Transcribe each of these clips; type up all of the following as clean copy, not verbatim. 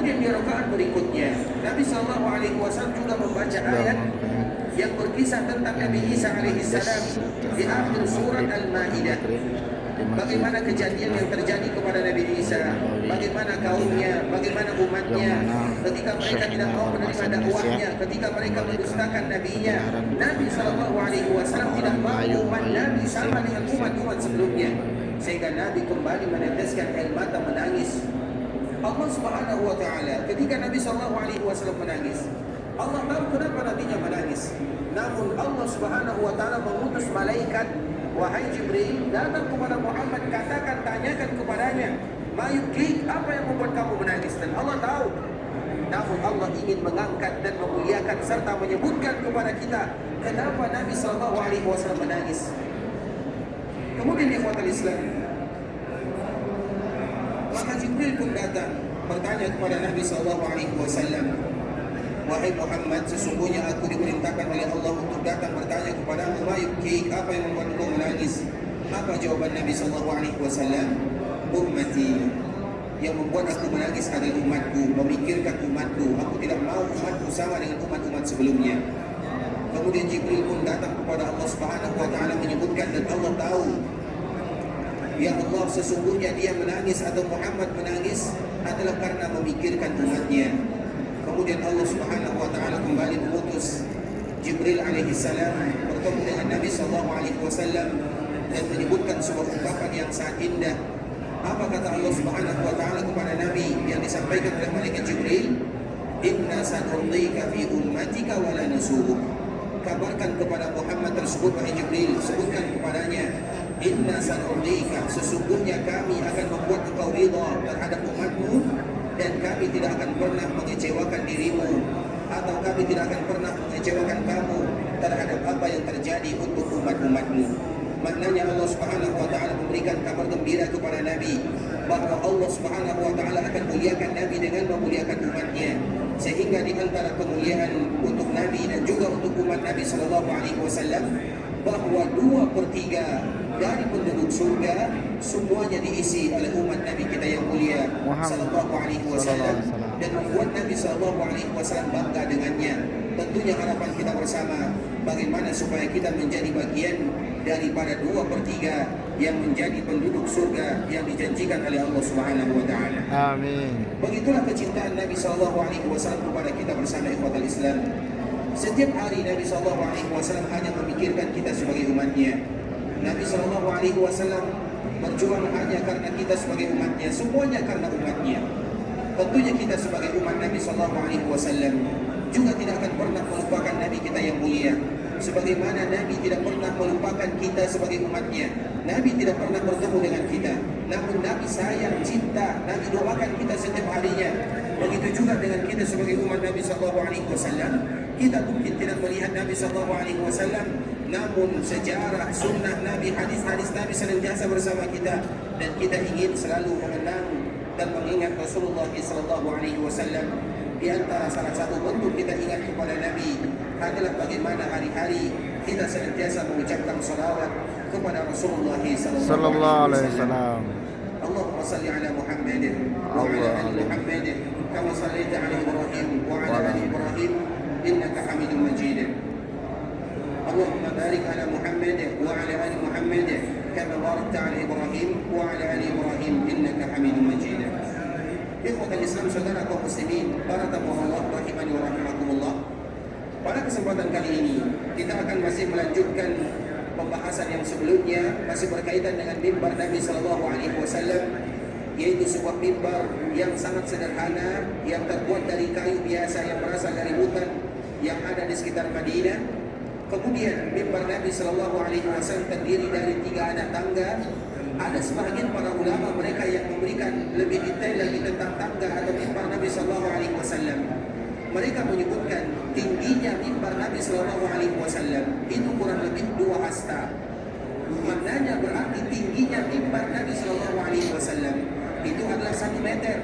Kemudian di rakaat berikutnya Nabi SAW juga membaca ayat yang berkisah tentang Nabi Isa alaihissalam di akhir surat Al-Maidah. Bagaimana kejadian yang terjadi kepada Nabi Isa, bagaimana kaumnya, bagaimana umatnya ketika mereka tidak mau menerima dakwahnya, ketika mereka mendustakan nabinya. Nabi SAW tidak mau umat Nabi sama dengan umat-umat sebelumnya, sehingga Nabi kembali meneteskan air mata menangis. Allah Subhanahu wa taala ketika Nabi SAW menangis, Allah tahu kenapa nabinya menangis. Namun Allah Subhanahu wa taala mengutus malaikat, wahai Jibril, datang kepada Muhammad, katakan, tanyakan kepadanya, mayukik, apa yang membuat kamu menangis? Dan Allah tahu. Namun Allah ingin mengangkat dan memuliakan serta menyebutkan kepada kita kenapa Nabi SAW menangis. Kemudian ikhwatal Islam, maka Jibril pun datang bertanya kepada Nabi SAW, wahai Muhammad, sesungguhnya aku diperintahkan oleh Allah untuk datang bertanya kepada mayukik, apa yang membuat engkau menangis? Apa jawaban Nabi SAW? Ummati, yang membuat aku menangis adalah umatku, memikirkan umatku. Aku tidak mau umatku sama dengan umat-umat sebelumnya. Kemudian Jibril pun datang kepada Allah Subhanahu wa taala menyebutkan, dan Allah tahu. Ya Allah, sesungguhnya dia menangis atau Muhammad menangis adalah karena memikirkan umatnya. Kemudian Allah Subhanahu wa taala kembali mengutus Jibril alaihissalam bertemu dengan Nabi sallallahu alaihi wasallam dan menyebutkan sebuah ungkapan yang sangat indah. Apa kata Allah Subhanahu wa taala kepada Nabi yang disampaikan oleh malaikat Jibril? Inna sanurdika fi ummatika wa la nasuhuk. Kabarkan kepada Muhammad tersebut, wahai Jibril, sebutkan kepadanya, inna sanurdika, sesungguhnya kami akan membuat engkau ridha terhadap umatmu, dan kami tidak akan pernah mengecewakan dirimu, atau kami tidak akan pernah mengecewakan kamu terhadap apa yang terjadi untuk umat-umatmu. Maknanya Allah Subhanahu wa taala memberikan kabar gembira kepada Nabi bahwa Allah Subhanahu wa taala akan muliakan Nabi dengan memuliakan umatnya, sehingga di antara kemuliaan untuk Nabi dan juga untuk umat Nabi sallallahu alaihi wasallam bahwa 2/3 dari penduduk surga semuanya diisi oleh umat Nabi kita yang mulia sallallahu alaihi wasallam, dan membuat Nabi sallallahu alaihi wasallam bangga dengannya. Tentunya harapan kita bersama bagaimana supaya kita menjadi bagian daripada 2/3 yang menjadi penduduk surga yang dijanjikan oleh Allah Subhanahu wa taala. Amin. Begitulah kecintaan Nabi sallallahu alaihi wasallam kepada kita bersama ikhwatul Islam. Setiap hari Nabi sallallahu alaihi wasallam hanya memikirkan kita sebagai umatnya. Nabi sallallahu alaihi wasallam berjuang hanya karena kita sebagai umatnya, semuanya karena umatnya. Tentunya kita sebagai umat Nabi sallallahu alaihi wasallam juga tidak akan pernah melupakan Nabi kita yang mulia. Sebagaimana Nabi tidak pernah melupakan kita sebagai umatnya. Nabi tidak pernah bertemu dengan kita, namun Nabi sayang, cinta, Nabi doakan kita setiap harinya. Begitu juga dengan kita sebagai umat Nabi sallallahu alaihi wasallam. Kita mungkin tidak melihat Nabi sallallahu alaihi wasallam, namun sejarah, sunnah Nabi, hadis-hadis Nabi senantiasa bersama kita, dan kita ingin selalu mengenang dan mengingat Rasulullah sallallahu alaihi wasallam. Di antara salah satu bentuk kita ingat kepada Nabi adalah bagaimana hari-hari kita senantiasa mengucapkan salawat kepada Rasulullah sallallahu alaihi wasallam. Allahumma salli ala Muhammad wa ala ali Muhammad kama sallaita ala Ibrahim wa ala ali Ibrahim innaka Hamidum Majid. Allahumma barik ala Muhammad wa ala ali Muhammad kama barakta ala Ibrahim wa ala ali Ibrahim innaka Hamidum Majid. Ikhwatul Islam, saudara kaum muslimin, para tamu Allah rahimani wa rahimakumullah. Pada kesempatan kali ini kita akan masih melanjutkan pembahasan yang sebelumnya, masih berkaitan dengan mimbar Nabi sallallahu alaihi wasallam, yaitu sebuah mimbar yang sangat sederhana yang terbuat dari kayu biasa yang berasal dari hutan yang ada di sekitar Madinah. Kemudian mimbar Nabi sallallahu alaihi wasallam terdiri dari 3 anak tangga. Ada sebahagian para ulama mereka yang memberikan lebih detail lagi tentang tangga atau mimbar Nabi sallallahu alaihi wasallam. Mereka menyebutkan tingginya mimbar Nabi sallallahu alaihi wasallam itu kurang lebih 2 hasta. Maknanya berarti tingginya mimbar Nabi sallallahu alaihi wasallam itu adalah 1 meter.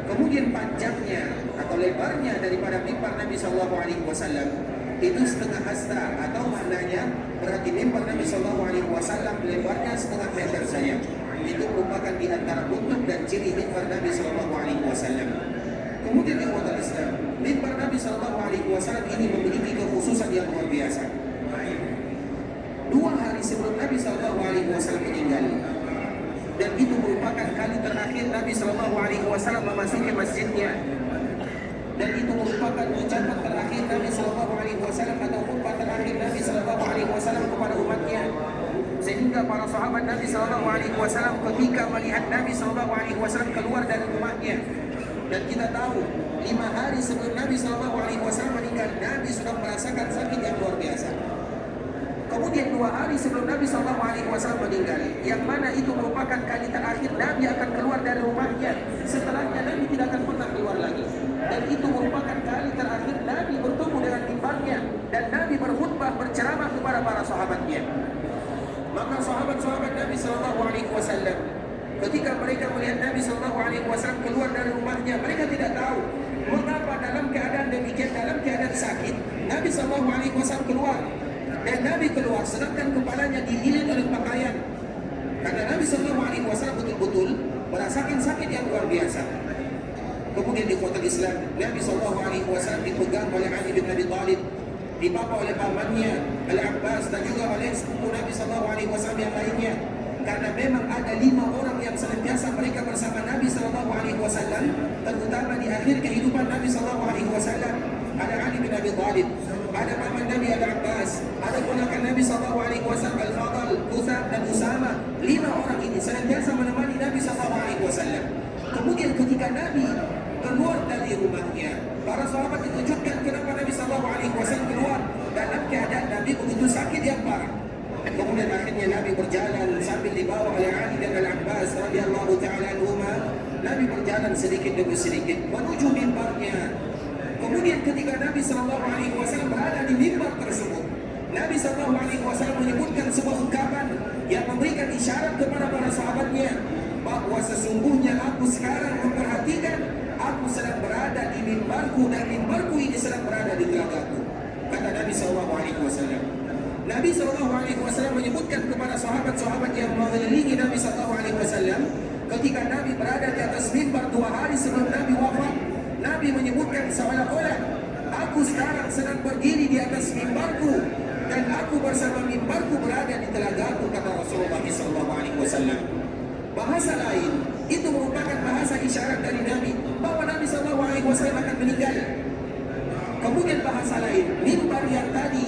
Kemudian panjangnya atau lebarnya daripada mimbar Nabi sallallahu alaihi wasallam itu 1/2 hasta, atau maknanya berarti mimbar Nabi sallallahu alaihi wasallam lebarnya 1/2 meter saja. Itu merupakan di antara bentuk dan ciri mimbar Nabi sallallahu alaihi wasallam. SAW ini memiliki kekhususan yang luar biasa. 2 hari sebelum Nabi SAW meninggal, dan itu merupakan kali terakhir Nabi SAW memasuki masjidnya, dan itu merupakan ucapan terakhir Nabi SAW atau khutbah terakhir Nabi SAW kepada umatnya. Sehingga para sahabat Nabi SAW ketika melihat Nabi SAW keluar dari rumahnya, dan kita tahu 5 hari sebelum Nabi SAW meninggal, Nabi sudah merasakan sakit yang luar biasa. Kemudian 2 hari sebelum Nabi SAW meninggal, yang mana itu merupakan kali terakhir Nabi akan keluar dari rumahnya. Setelahnya Nabi tidak akan pernah keluar lagi. Dan itu merupakan kali terakhir Nabi bertemu dengan mimbarnya, dan Nabi berkhutbah berceramah kepada para sahabatnya. Maka sahabat-sahabat Nabi SAW, ketika mereka melihat Nabi SAW keluar dari rumahnya, mereka tidak tahu mengapa dalam keadaan demikian, dalam keadaan sakit, Nabi SAW keluar. Dan Nabi keluar sedangkan kepalanya dililit oleh pakaian, karena Nabi SAW betul-betul merasakan sakit yang luar biasa. Kemudian di kota Islam, Nabi SAW dipegang oleh Ali bin Abi Thalib, dipapa oleh pamannya Al-Abbas, dan juga oleh sepupu Nabi SAW yang lainnya. Karena memang ada 5 orang yang senantiasa mereka bersama Nabi SAW, terutama di akhir kehidupan Nabi SAW. Ada Ali bin Abi Thalib, ada paman Nabi Al-Abbas, ada ponakan Nabi SAW Al-Fadl, Utham dan Usama. 5 orang ini senantiasa menemani Nabi SAW. Kemudian ketika Nabi keluar dari rumahnya, para sahabat ditunjukkan kenapa Nabi SAW keluar dalam keadaan Nabi begitu sakit yang parah. Kemudian akhirnya Nabi berjalan sambil dibawa oleh Ali dan Al-Abbas radhiyallahu ta'ala anhuma. Nabi berjalan sedikit demi sedikit menuju mimbarnya. Kemudian ketika Nabi SAW berada di mimbar tersebut, Nabi SAW menyebutkan sebuah ungkapan yang memberikan isyarat kepada para sahabatnya bahwa sesungguhnya aku sekarang memperhatikan, aku sedang berada di mimbarku, dan mimbarku ini sedang berada di telagaku, kata Nabi SAW. Nabi SAW menyebutkan kepada sahabat-sahabat yang mengelilingi Nabi SAW, ketika Nabi berada di atas mimbar 2 hari sebelum Nabi wafat, Nabi menyebutkan seolah-olah aku sekarang sedang berdiri di atas mimbarku, dan aku bersama mimbarku berada di telagaku, kata Rasulullah SAW. Bahasa lain, itu merupakan bahasa isyarat dari Nabi bahwa Nabi SAW akan meninggal. Kemudian bahasa lain, mimbar yang tadi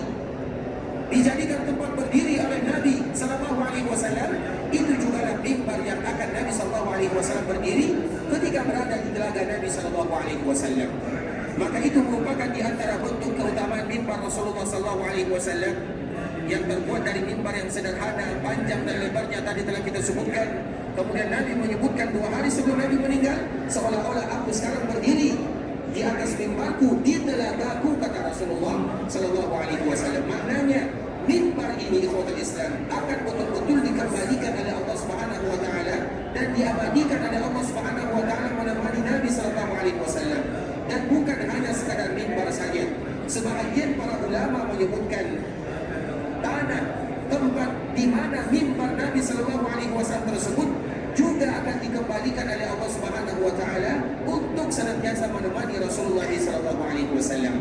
dijadikan tempat berdiri oleh Nabi SAW, itu juga mimbar yang akan Nabi SAW berdiri ketika berada di telaga Nabi SAW. Maka itu merupakan di antara bentuk keutamaan mimbar Rasulullah SAW yang terbuat dari mimbar yang sederhana, panjang dan lebarnya tadi telah kita sebutkan. Kemudian Nabi menyebutkan 2 hari sebelum Nabi meninggal, seolah-olah aku sekarang berdiri di atas mimbarku, di telagaku, kata Rasulullah SAW. Maknanya mimbar ini ikhwatul Islam akan betul-betul dikembalikan oleh Allah Subhanahu wa taala dan diabadikan oleh Allah Subhanahu wa taala menemani Nabi SAW. Dan bukan hanya sekadar mimbar saja. Sebahagian para ulama menyebutkan tanah tempat di mana mimbar Nabi SAW tersebut juga akan dikembalikan oleh Allah Subhanahu wa taala untuk senantiasa menemani Rasulullah SAW.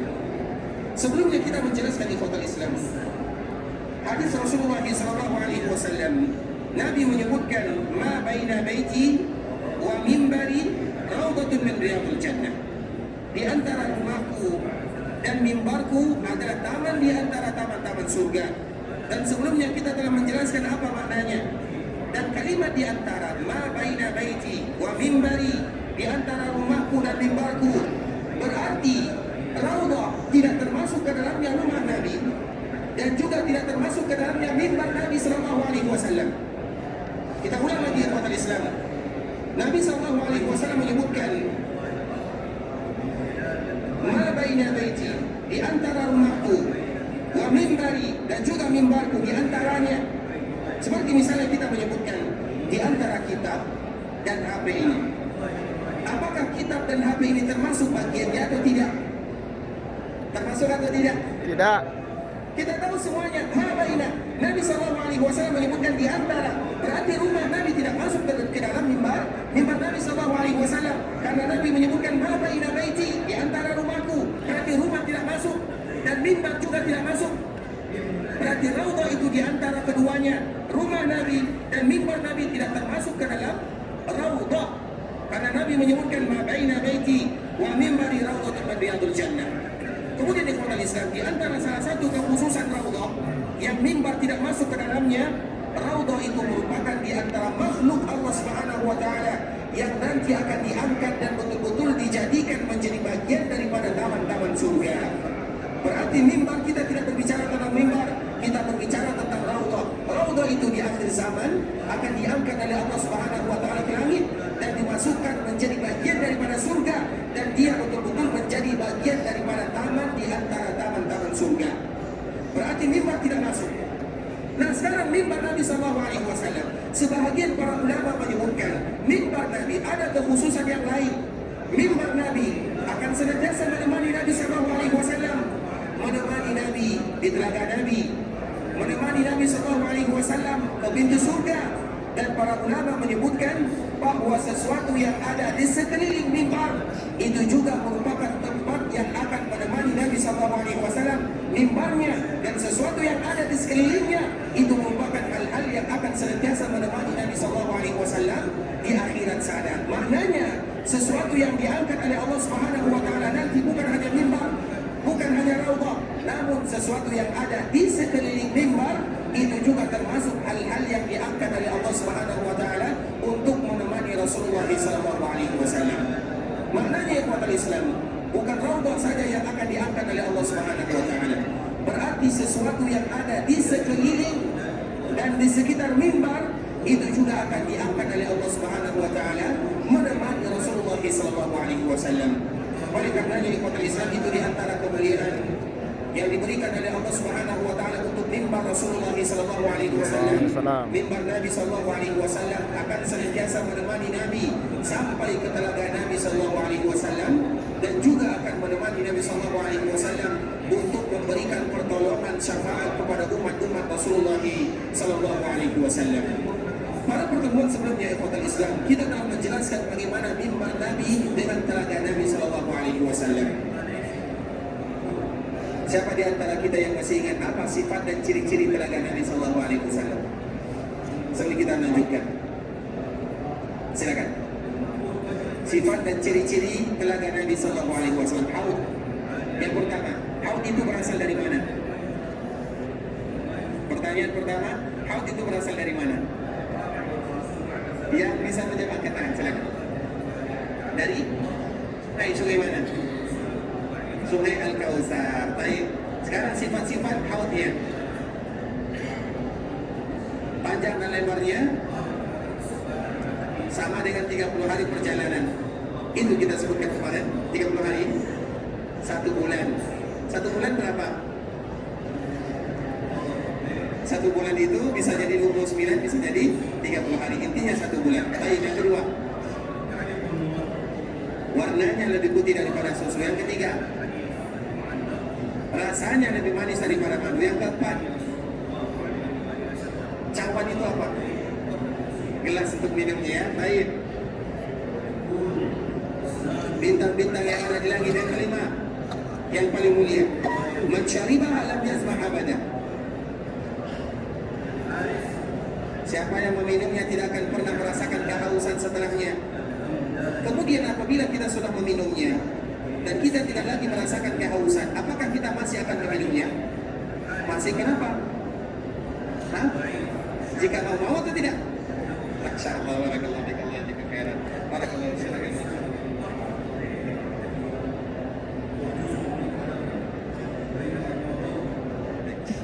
Sebelumnya kita menjelaskan ikhwatul Islam, hadis Rasulullah SAW, Nabi menyebutkan ma baina baiti wa mimbari raudhatun min riyadil jannah. Di antara rumahku dan mimbarku adalah taman di antara taman-taman surga. Dan sebelumnya kita telah menjelaskan apa maknanya. Dan kalimat di antara ma baina baiti wa mimbari, di antara rumahku dan mimbarku, berarti raudhah tidak termasuk ke dalamnya rumah Nabi, dan juga tidak termasuk ke dalamnya mimbar Nabi SAW. Kita ulang lagi ya umat Islam. Nabi SAW menyebutkan ma baina baiti, di antara rumahku, wa mimbari, dan juga mimbarku, di antaranya. Seperti misalnya kita menyebutkan di antara kitab dan HP ini. Apakah kitab dan HP ini termasuk bagiannya atau tidak? Termasuk atau tidak? Tidak. Kita tahu semuanya habaina. Nabi SAW menyebutkan di antara, berarti rumah Nabi tidak masuk ke dalam mimbar Nabi SAW, karena Nabi menyebutkan habaina baiti, di antara rumahku, berarti rumah di antara keduanya, rumah Nabi dan mimbar Nabi tidak termasuk ke dalam Raudhah. Karena Nabi menyebutkan ma baina baiti wa mimbari raudhatun min riyadil jannah. Kemudian ikhwan Islam, di antara salah satu kekhususan Raudhah yang mimbar tidak masuk ke dalamnya, Raudhah itu merupakan di antara makhluk Allah Subhanahu wa taala yang nanti akan diangkat dan betul-betul dijadikan menjadi bagian daripada taman-taman surga. Berarti mimbar kita tidak berbicara tentang mimbar, kita berbicara tentang Raudhah. Raudhah itu di akhir zaman akan diangkat oleh Allah Subhanahu wa taala ke langit dan dimasukkan menjadi bagian daripada surga, dan dia betul-betul menjadi bagian daripada taman di antara taman-taman surga. Berarti mimbar tidak masuk. Nah, sekarang mimbar Nabi SAW, sebahagian para ulama menyebutkan mimbar Nabi ada kekhususan yang lain. Mimbar Nabi akan senantiasa menemani Nabi SAW, menemani Nabi di telaga Nabi, menemani Nabi SAW ke pintu surga. Dan para ulama menyebutkan bahwa sesuatu yang ada di sekeliling mimbar itu juga merupakan tempat yang akan menemani Nabi SAW mimbarnya, dan sesuatu yang ada di sekelilingnya itu merupakan hal-hal yang akan senantiasa menemani Nabi SAW di akhirat sana. Maknanya sesuatu yang diangkat oleh Allah Subhanahu wa taala nanti bukan hanya mimbar, bukan hanya Raudhah, namun sesuatu yang ada di sekeliling mimbar itu juga termasuk hal-hal yang diangkat oleh Allah Subhanahu wa taala untuk menemani Rasulullah SAW. Maknanya ikhwatul Islam, bukan Raudhah saja yang akan diangkat oleh Allah Subhanahu wa taala. Berarti sesuatu yang ada di sekeliling dan di sekitar mimbar itu juga akan diangkat oleh Allah Subhanahu wa taala menemani Rasulullah SAW. Oleh karenanya ikhwatul Islam, itu di antara kemuliaan yang diberikan oleh Allah Subhanahu wa taala untuk mimbar Rasulullah SAW. Mimbar Nabi SAW akan senantiasa menemani Nabi sampai ke telaga Nabi SAW, dan juga akan menemani Nabi SAW untuk memberikan pertolongan syafaat kepada umat-umat Rasulullah SAW. Pada pertemuan sebelumnya ikhwatul Islam, kita telah menjelaskan bagaimana mimbar Nabi dengan telaga Nabi SAW. Siapa di antara kita yang masih ingat apa sifat dan ciri-ciri telaga Nabi SAW? Sebelum kita lanjutkan, silakan. Sifat dan ciri-ciri telaga Nabi SAW. Haud. Yang pertama, haud itu berasal dari mana? Pertanyaan pertama, haud itu berasal dari mana? Yang bisa menjawab angkat tangan, silakan. Dari sungai mana? Sungai Al-Kautsar. Baik. Sekarang sifat-sifat haudnya. Panjang dan lebarnya sama dengan 30 hari perjalanan. Itu kita sebutkan kemarin, 30 hari 1 bulan. 1 bulan berapa? 1 bulan itu bisa jadi 29, bisa jadi 30 hari. Intinya 1 bulan. Baik, yang kedua, warnanya lebih putih daripada susu. Yang ketiga, rasanya lebih manis daripada madu. Yang keempat, cawan itu apa? Gelas untuk minumnya ya. Baik. Bintang-bintang yang ada di langit. Yang kelima, yang paling mulia, man syaribaha lam yazmah abada. Siapa yang meminumnya tidak akan pernah merasakan kehausan setelahnya. Kemudian apabila kita sudah meminumnya dan kita tidak lagi merasakan kehausan, apakah kita masih akan meminumnya? Masih. Kenapa? Hah? Jika mau atau tidak? Masya Allah, barakallahu fiik, Allah jika khairan. Barakallahu fiik.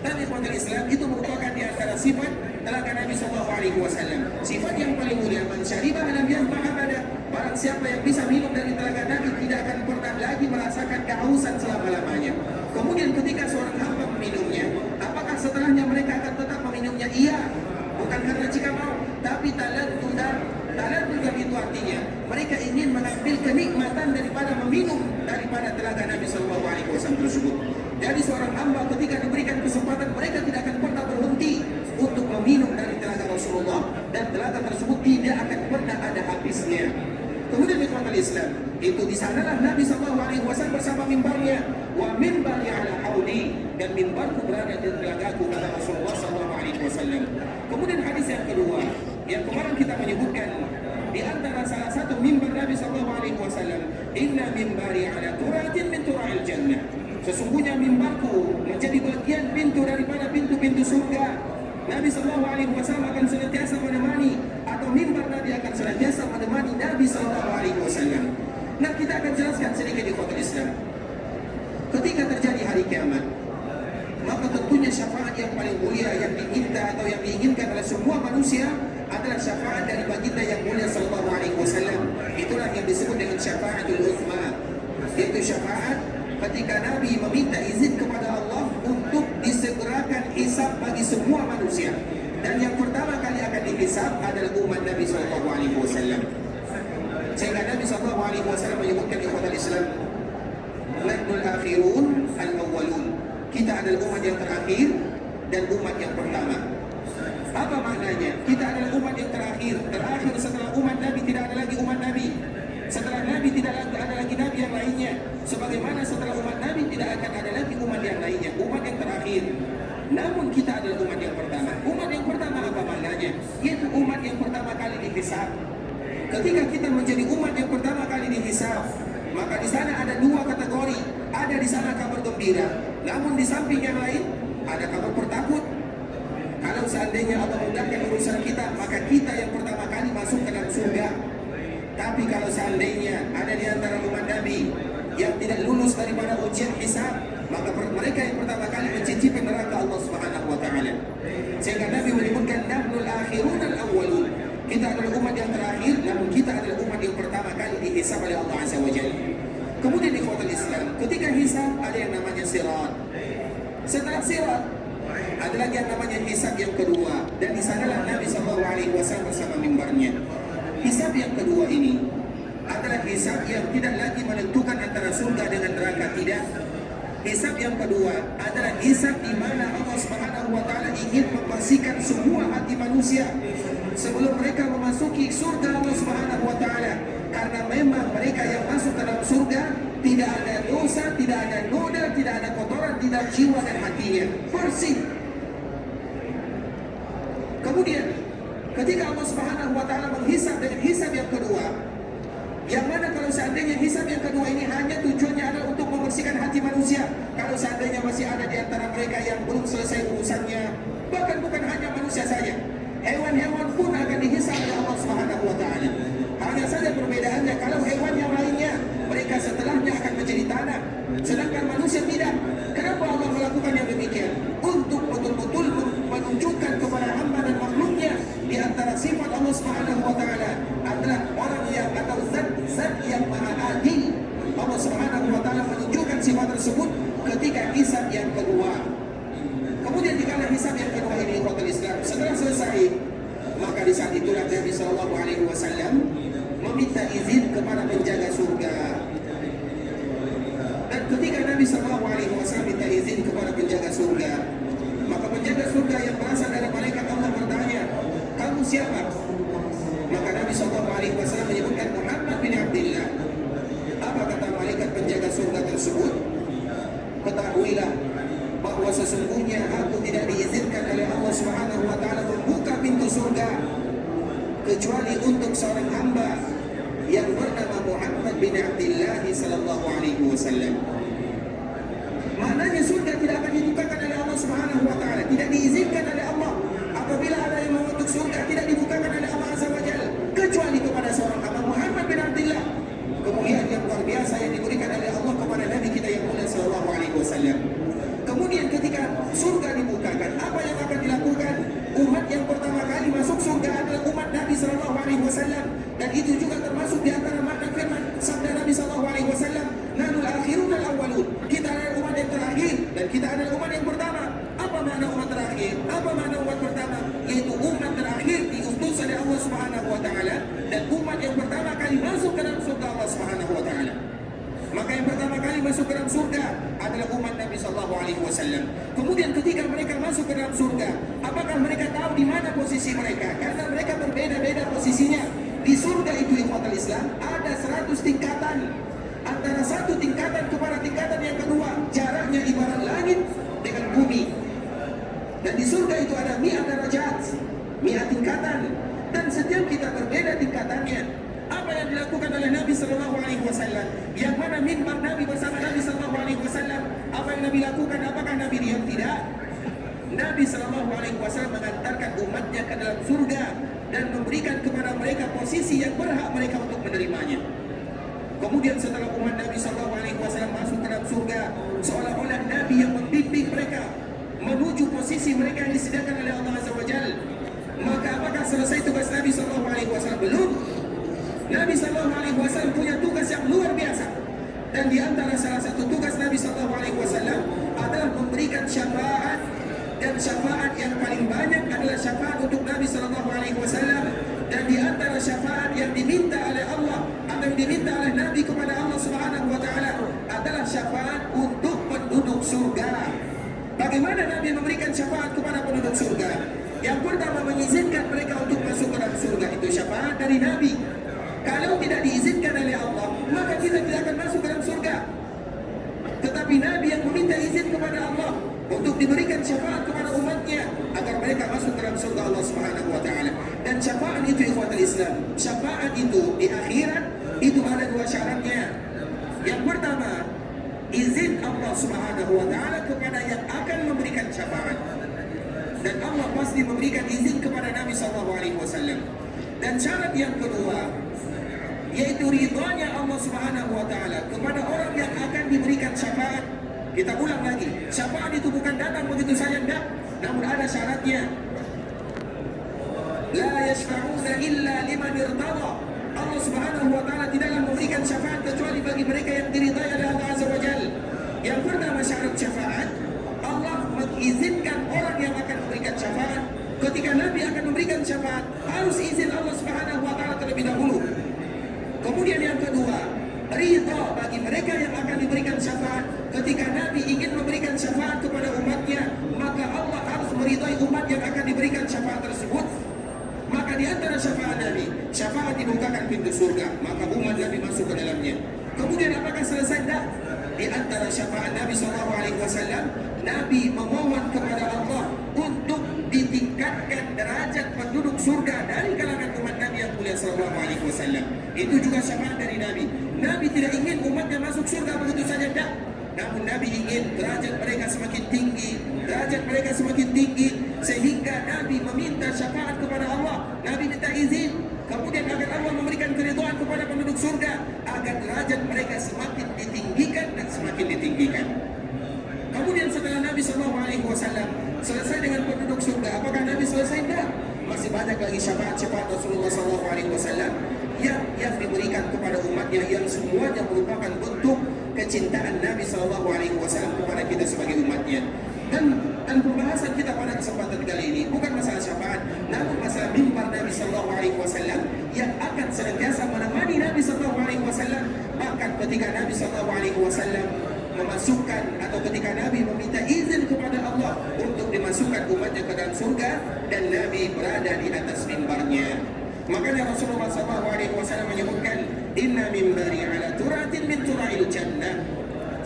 Dan ikhwatul Islam, itu merupakan di antara sifat telaga Nabi SAW. Sifat yang paling mulia, man syaribaha lam yazmah abada. Barang siapa yang bisa minum dari telaga Nabi tidak akan pernah lagi merasakan kehausan selama-lamanya. Kemudian ketika seorang hamba meminumnya, apakah setelahnya mereka akan tetap meminumnya? Iya, bukan karena jika mau, tapi taladdudan itu artinya mereka ingin mengambil kenikmatan daripada meminum daripada telaga Nabi SAW tersebut. Jadi seorang hamba ketika diberikan kesempatan, mereka tidak akan pernah berhenti untuk meminum dari telaga Rasulullah, dan telaga tersebut tidak akan pernah ada habisnya. Kemudian ikhwatul Islam, Itu di sanalah Nabi SAW bersama mimbarnya, wa mimbari ala haudi, dan mimbarku berada di telagaku, kata Rasulullah SAW. Kemudian hadis yang kedua, yang kemarin kita menyebutkan di antara salah satu mimbar Nabi SAW, inna mimbari ala turatin min tura'il jannah. Sesungguhnya mimbarku menjadi bagian pintu daripada pintu-pintu surga. Nabi SAW akan senantiasa menemani, atau mimbar Nabi akan senantiasa menemani Nabi SAW. Nah, kita akan jelaskan sedikit di khotbah Islam. Ketika terjadi hari kiamat, maka tentunya syafaat yang paling mulia yang diminta atau yang diinginkan oleh semua manusia adalah syafaat dari baginda yang mulia sallallahu alaihi wasallam. Itulah yang disebut dengan syafaatul uzma, yaitu syafaat ketika Nabi meminta izin kepada Allah untuk disegerakan hisab bagi semua manusia. Dan yang pertama kali akan dihisab adalah umat Nabi sallallahu alaihi wasallam. Sehingga Nabi sallallahu alaihi wasallam menyebutkan di khotbah Islam, nahnul akhirun al-awwalun. Kita adalah umat yang terakhir dan umat yang pertama. Apa maknanya? Kita adalah umat yang terakhir. Terakhir setelah umat Nabi tidak ada lagi umat Nabi. Setelah Nabi tidak ada lagi Nabi yang lainnya. Sebagaimana setelah umat Nabi tidak akan ada lagi umat yang lainnya. Umat yang terakhir. Namun kita adalah umat yang pertama. Umat yang pertama apa maknanya? Yaitu umat yang pertama kali dihisab. Ketika kita menjadi umat yang pertama kali dihisab, maka di sana ada dua kategori. Ada di sana kabar gembira. Namun di samping yang lain ada kabar bertakut. Kalau seandainya Allah mudahkan urusan kita, maka kita yang pertama kali masuk ke dalam surga. Tapi kalau seandainya ada di antara umat Nabi yang tidak lulus daripada ujian hisab, maka mereka yang pertama kali mencicipi neraka Allah Subhanahu wa taala. Sehingga Nabi menyebutkan nahnul akhirun al-awwalun. Kita adalah umat yang terakhir, namun kita adalah umat yang pertama kali dihisab oleh Allah Azza wa Jalla. Kemudian di khotbah Islam, ketika hisab ada yang namanya sirat. Setelah sirat ada lagi yang namanya hisab yang kedua, dan di sanalah Nabi SAW bersama mimbarnya. Hisab yang kedua ini adalah hisab yang tidak lagi menentukan antara surga dengan neraka, tidak. Hisab yang kedua adalah hisab di mana Allah Subhanahu wa taala ingin membersihkan semua hati manusia sebelum mereka memasuki surga Allah Subhanahu wa taala. Karena memang mereka yang masuk ke dalam surga tidak ada dosa, tidak ada noda, tidak ada kotoran di dalam jiwa dan hatinya, bersih. Kemudian ketika Allah Subhanahu wa taala menghisab dengan hisab yang kedua, yang mana kalau seandainya hisab yang kedua ini hanya tujuannya adalah untuk membersihkan hati manusia. Kalau seandainya masih ada di antara mereka yang belum selesai urusannya, bahkan bukan hanya manusia saja, hewan-hewan pun akan dihisab oleh Allah Subhanahu wa taala. Hanya saja perbedaannya, kalau hewan yang lainnya mereka setelahnya akan menjadi tanah, sedangkan manusia tidak. Kenapa Allah melakukan yang demikian? Untuk betul-betul menunjukkan kepada hamba dan makhluknya di antara sifat Allah Subhanahu wa taala adalah orang yang atau zat yang maha adil. Allah Subhanahu wa taala menunjukkan sifat tersebut ketika hisab yang kedua. Kemudian dikala hisab yang kedua ini khotbah Islam setelah selesai, maka di saat itulah Nabi sallallahu alaihi wasallam meminta izin kepada penjaga surga. Dan ketika Nabi sallallahu alaihi wasallam minta izin kepada penjaga surga, maka penjaga surga yang berasal dari malaikat Allah bertanya, "Kamu siapa?" Maka Nabi sallallahu alaihi wasallam menyebutkan Muhammad bin Abdullah. Apa kata malaikat penjaga surga tersebut? Ketahuilah bahwa sesungguhnya aku tidak diizinkan oleh Allah Subhanahu wa taala membuka pintu surga kecuali untuk seorang hamba yang bernama Muhammad bin Abdullah sallallahu alaihi wasallam. Maknanya surga tidak akan dibukakan oleh Allah Subhanahu wa taala, tidak diizinkan oleh Allah. Apabila ada yang mengutuk surga tidak dibukakan oleh Allah Azza wa Jalla kecuali kepada seorang hamba Muhammad bin Abdullah. Kemuliaan yang luar biasa yang diberikan oleh Allah kepada Nabi kita yang mulia sallallahu alaihi wasallam. Kemudian ketika surga dibukakan, apa yang akan dilakukan? Umat yang pertama kali masuk surga adalah umat Nabi sallallahu alaihi wasallam, dan itu juga termasuk di antara makna firman sabda Nabi sallallahu alaihi wasallam, "Nanul akhirun al-awwalun." Kita adalah umat yang terakhir dan kita adalah umat yang pertama. Apa makna umat terakhir? Apa makna umat pertama? Yaitu umat terakhir diutus oleh Allah Subhanahu wa taala dan umat yang pertama kali masuk ke dalam surga Allah Subhanahu wa taala. Maka yang pertama kali masuk ke dalam surga adalah umat Nabi sallallahu alaihi wasallam. Kemudian ketika mereka masuk ke dalam surga, apakah mereka tahu di mana posisi mereka? Karena mereka berbeda-beda posisinya. Di surga itu ikhwatal Islam ada 100 tingkatan. Antara satu tingkatan kepada tingkatan yang kedua, jaraknya ibarat langit dengan bumi. Dan di surga itu ada mi'at darajat, mi'at tingkatan. Dan setiap kita berbeda tingkatannya. Apa yang dilakukan oleh Nabi Sallallahu Alaihi Wasallam? Yang mana mimbar Nabi bersama Nabi Sallallahu Alaihi Wasallam? Apa yang Nabi lakukan? Apakah Nabi diam? Tidak. Nabi Sallallahu Alaihi Wasallam mengantarkan umatnya ke dalam surga dan memberikan kepada mereka posisi yang berhak mereka untuk menerimanya. Kemudian setelah umat Nabi Sallallahu Alaihi Wasallam masuk ke dalam surga, seolah-olah Nabi yang membimbing mereka menuju posisi mereka yang disediakan oleh Allah Azza wa Jalla. Maka apakah selesai tugas Nabi Sallallahu Alaihi Wasallam? Belum. Nabi Sallallahu Alaihi Wasallam punya tugas yang luar biasa. Dan di antara salah satu tugas Nabi Sallallahu Alaihi Wasallam adalah memberikan syafaat, dan syafaat yang paling banyak adalah syafaat untuk Nabi Sallallahu Alaihi Wasallam. Dan di antara syafaat yang diminta oleh Allah atau yang diminta oleh Nabi kepada Allah Subhanahu Wa Taala adalah syafaat untuk penduduk surga. Bagaimana Nabi memberikan syafaat kepada penduduk surga? Yang pertama, mengizinkan mereka untuk masuk ke dalam surga, itu syafaat dari Nabi. Kalau tidak diizinkan oleh Allah, maka kita tidak akan masuk ke dalam surga. Tetapi Nabi yang meminta izin kepada Allah untuk diberikan syafaat kepada umatnya agar mereka masuk ke dalam surga Allah Subhanahu Wa Taala. Dan syafaat itu ikhwatul Islam, syafaat itu di akhirat itu ada dua syaratnya. Yang pertama, izin Allah Subhanahu Wa Taala kepada yang akan memberikan syafaat. Dan Allah pasti memberikan izin kepada Nabi Sallallahu Alaihi Wasallam. Dan syarat yang kedua, yaitu ridhanya Allah Subhanahu Wa Taala kepada orang yang akan diberikan syafaat. Kita ulang lagi, syafaat itu bukan datang begitu saja, enggak, namun ada syaratnya. La yashfa'una illa liman irtada. Allah Subhanahu Wa Taala tidaklah memberikan syafaat kecuali bagi mereka yang diridhai oleh Allah Azza wa Jalla. Yang pertama syarat syafaat, Allah mengizinkan orang yang akan memberikan syafaat. Ketika Nabi akan memberikan syafaat, harus izin Allah Subhanahu Wa Taala terlebih dahulu. Kemudian yang kedua, ridha bagi mereka yang akan diberikan syafaat. Ketika Nabi ingin memberikan syafaat kepada umatnya, maka Allah harus meridai umat yang akan diberikan syafaat tersebut. Maka di antara syafaat Nabi, syafaat dibukakan pintu surga, maka umat Nabi masuk ke dalamnya. Kemudian apakah selesai? Tidak. Di antara syafaat Nabi SAW, Nabi memohon kepada Allah untuk ditingkatkan derajat penduduk surga dari kalangan umat Nabi yang mulia SAW. Itu juga syafaat dari Nabi. Nabi tidak ingin umatnya masuk surga begitu saja, tidak. Namun Nabi ingin derajat mereka semakin tinggi, derajat mereka semakin tinggi, sehingga Nabi meminta syafaat kepada Allah. Nabi minta izin, kemudian agar Allah memberikan keridhaan kepada penduduk surga, agar derajat mereka semakin ditinggikan dan semakin ditinggikan. Kemudian setelah Nabi SAW selesai dengan penduduk surga, apakah Nabi selesai? Tidak. Masih banyak lagi syafaat-syafaat Rasulullah SAW yang diberikan kepada umatnya, yang semuanya merupakan bentuk kecintaan Nabi SAW kepada kita sebagai umatnya. Dan pembahasan kita pada kesempatan kali ini bukan masalah syafaat, namun masalah mimbar Nabi SAW yang akan senantiasa menemani Nabi SAW. Bahkan ketika Nabi SAW memasukkan atau ketika Nabi meminta izin kepada Allah untuk dimasukkan umatnya ke dalam surga, dan Nabi berada di atas mimbarnya. Makanya Rasulullah SAW menyebutkan, Inna mimbari ala turatin min tura'il jannah.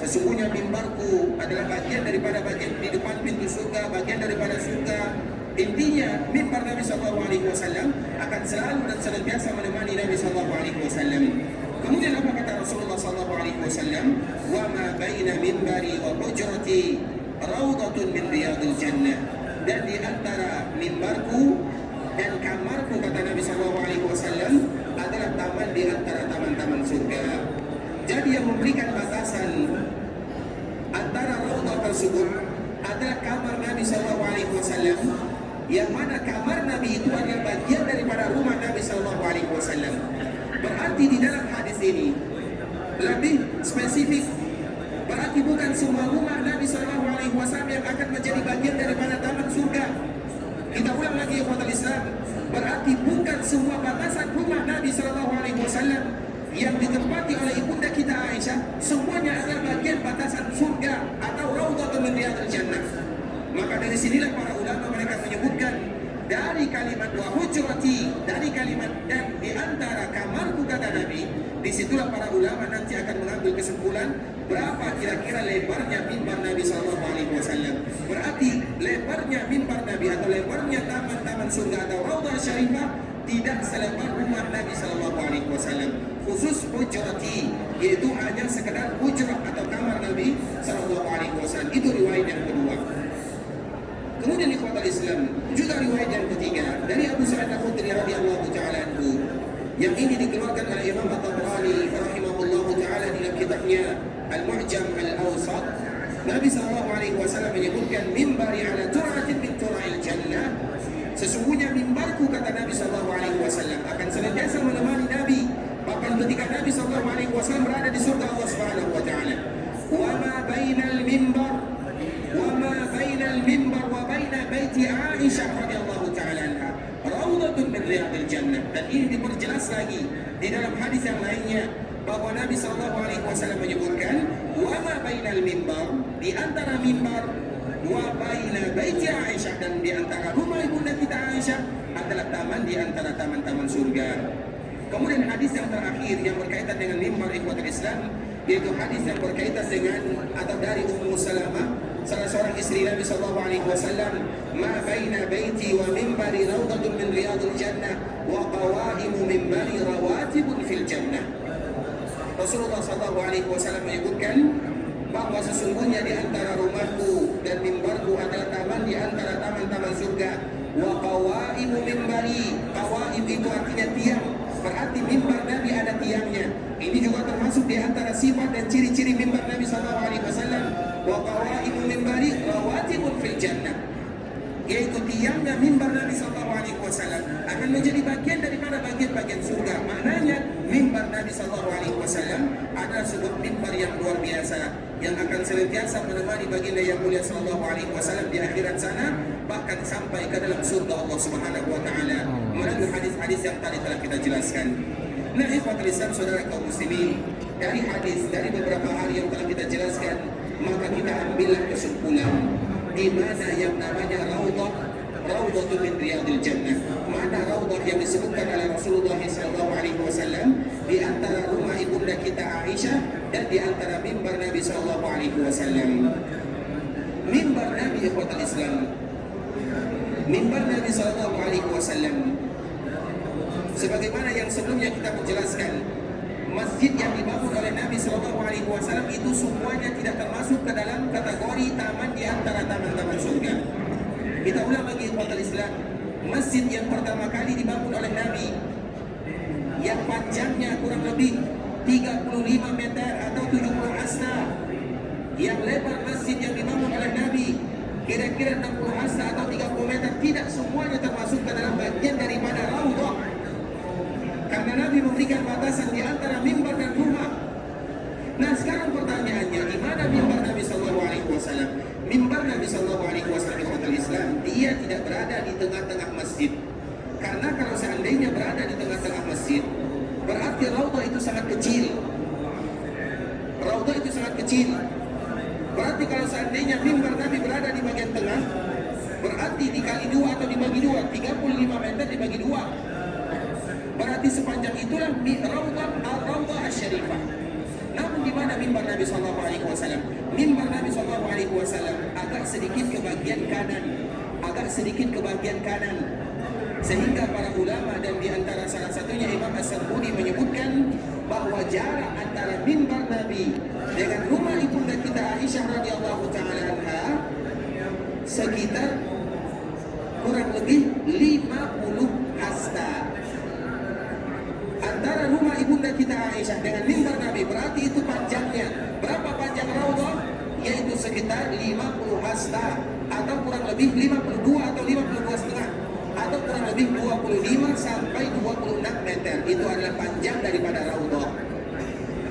Sesungguhnya mimbarku adalah bagian daripada bagian di depan pintu surga, bagian daripada surga. Intinya mimbar Nabi SAW akan selalu dan senantiasa menemani Nabi SAW. Kemudian apa kata Rasulullah SAW? Wa ma baina mimbari wa hujrati rawdatun min riyadil jannah. Dan di antara mimbarku dan kamarku, kata Nabi SAW, adalah taman di antara taman-taman surga. Jadi yang memberikan batasan antara raudhah tersebut adalah kamar Nabi SAW, yang mana kamar Nabi itu adalah bagian daripada rumah Nabi SAW. Berarti di dalam hadis ini lebih spesifik, berarti bukan semua rumah Nabi SAW yang akan menjadi bagian daripada taman surga. Kita ulang lagi ya ikhwatul Islam, berarti bukan semua batasan rumah Nabi SAW yang ditempati oleh ibunda kita Aisyah semuanya adalah bagian batasan surga atau raudhatun min riyadil jannah. Maka dari sinilah para ulama mereka menyebutkan dari kalimat wa hujrati, dari kalimat dan di antara kamarku, kata Nabi, Disitulah para ulama nanti akan mengambil kesimpulan berapa kira-kira lebarnya mimbar Nabi Sallallahu Alaihi Wasallam. Berarti lebarnya mimbar Nabi atau lebarnya taman-taman surga atau Raudhah Syarifah tidak selebar rumah Nabi Sallallahu Alaihi Wasallam. Khusus hujrati, yaitu hanya sekedar hujrah atau kamar Nabi Sallallahu Alaihi Wasallam. Itu riwayat yang kedua. Kemudian ikhwatal Islam, juga riwayat yang ketiga dari Abu Sa'id Al-Khudri radhiyallahu ta'ala anhu, yang ini dikeluarkan oleh Imam At-Tabrani rahimahullahu ta'ala dalam kitabnya Al-Mu'jam Al-Awsat. Nabi sallallahu alaihi wasallam menyebutkan mimbari ala tur'atin min tura'il jannah. Sesungguhnya mimbarku, kata Nabi sallallahu alaihi wasallam, akan senantiasa menemani Nabi bahkan ketika Nabi sallallahu alaihi wasallam berada di surga Allah Subhanahu wa ta'ala. Wa ma bainal mimbar wa baina baiti Aisyah radhiyallahu ta'ala anha raudhatun min riyadil jannah. Dan ini diperjelas lagi di dalam hadis yang lainnya bahwa Nabi sallallahu alaihi wasallam menyebutkan wa ma bainal mimbar, di antara mimbar, wa baina baiti Aisyah, dan di antara rumah ibunda kita Aisyah adalah taman di antara taman-taman surga. Kemudian hadis yang terakhir yang berkaitan dengan mimbar ikhwatul Islam, yaitu hadis yang berkaitan dengan atau dari Ummu Salamah, salah seorang istri Nabi sallallahu alaihi wasallam, ma baina baiti wa mimbari raudhatun min riyadil jannah wa qawaimu mimbari rawatibun fil jannah. Rasulullah sallallahu alaihi wasallam menyebutkan bahwa sesungguhnya di antara rumahku dan mimbarku adalah taman di antara taman-taman surga. Wa qawaimu mimbari, qawaim itu artinya tiang, berarti mimbar Nabi ada tiangnya. Ini juga termasuk di antara sifat dan ciri-ciri mimbar Nabi sallallahu alaihi wasallam. Wa qawaimu mimbari rawatibun fil jannah, yaitu tiangnya mimbar Nabi sallallahu alaihi wasallam akan menjadi bagian daripada bagian-bagian surga. Maknanya mimbar Nabi sallallahu alaihi wasallam adalah sebuah mimbar yang luar biasa yang akan senantiasa menemani baginda yang mulia sallallahu alaihi wasallam di akhirat sana, bahkan sampai ke dalam surga Allah Subhanahu wa taala melalui hadis-hadis yang tadi telah kita jelaskan. Nah, ikhwatul Islam, saudara kaum muslimin, dari hadis, dari beberapa hal yang telah kita jelaskan, maka kita ambillah kesimpulan di mana yang namanya raudhah min riyadil jannah. Mana raudhah yang disebutkan oleh Rasulullah SAW di antara rumah ibunda kita Aisyah dan di antara mimbar Nabi SAW. Mimbar Nabi ikhwatul Islam, mimbar Nabi SAW, sebagaimana yang sebelumnya kita menjelaskan, masjid yang dibangun oleh Nabi SAW itu semuanya tidak termasuk ke dalam kategori taman di antara taman-taman surga. Kita ulang lagi ikhwatul Islam, masjid yang pertama kali dibangun oleh Nabi, yang panjangnya kurang lebih 35 meter atau 70 hasta, yang lebar masjid yang dibangun oleh Nabi kira-kira 60 hasta atau 30 meter, tidak semuanya termasuk ke dalam bagian daripada raudhah. Karena Nabi memberikan batasan di antara mimbar dan rumah. Nah, sekarang pertanyaannya, di mana mimbar Nabi sallallahu alaihi wasallam? Mimbar Nabi sallallahu alaihi wasallam ikhwatul Islam, dia tidak berada di tengah-tengah masjid. Karena kalau seandainya berada di tengah-tengah masjid, berarti raudhah itu sangat kecil. Raudhah itu sangat kecil. Berarti kalau seandainya mimbar Nabi berada di bagian tengah, berarti dikali 2 atau dibagi 2, 35 meter dibagi 2. Berarti sepanjang itulah Raudhah Asy-Syarifah. Namun di mana mimbar Nabi sallallahu alaihi wasallam? Mimbar Nabi sallallahu alaihi wasallam agak sedikit ke bagian kanan. Sehingga para ulama dan di antara salah satunya Imam As-Sabuni menyebutkan bahwa jarak antara mimbar Nabi dengan rumah ibunda kita Aisyah radhiyallahu taala anha sekitar kurang lebih 50 hasta. Antara rumah ibunda kita Aisyah dengan mimbar Nabi, berarti itu panjangnya. Berapa panjang raudhah? Yaitu sekitar 50 hasta atau kurang lebih 52 atau 52 setengah atau kurang lebih 25 sampai 26 meter. Itu adalah panjang daripada raudhah.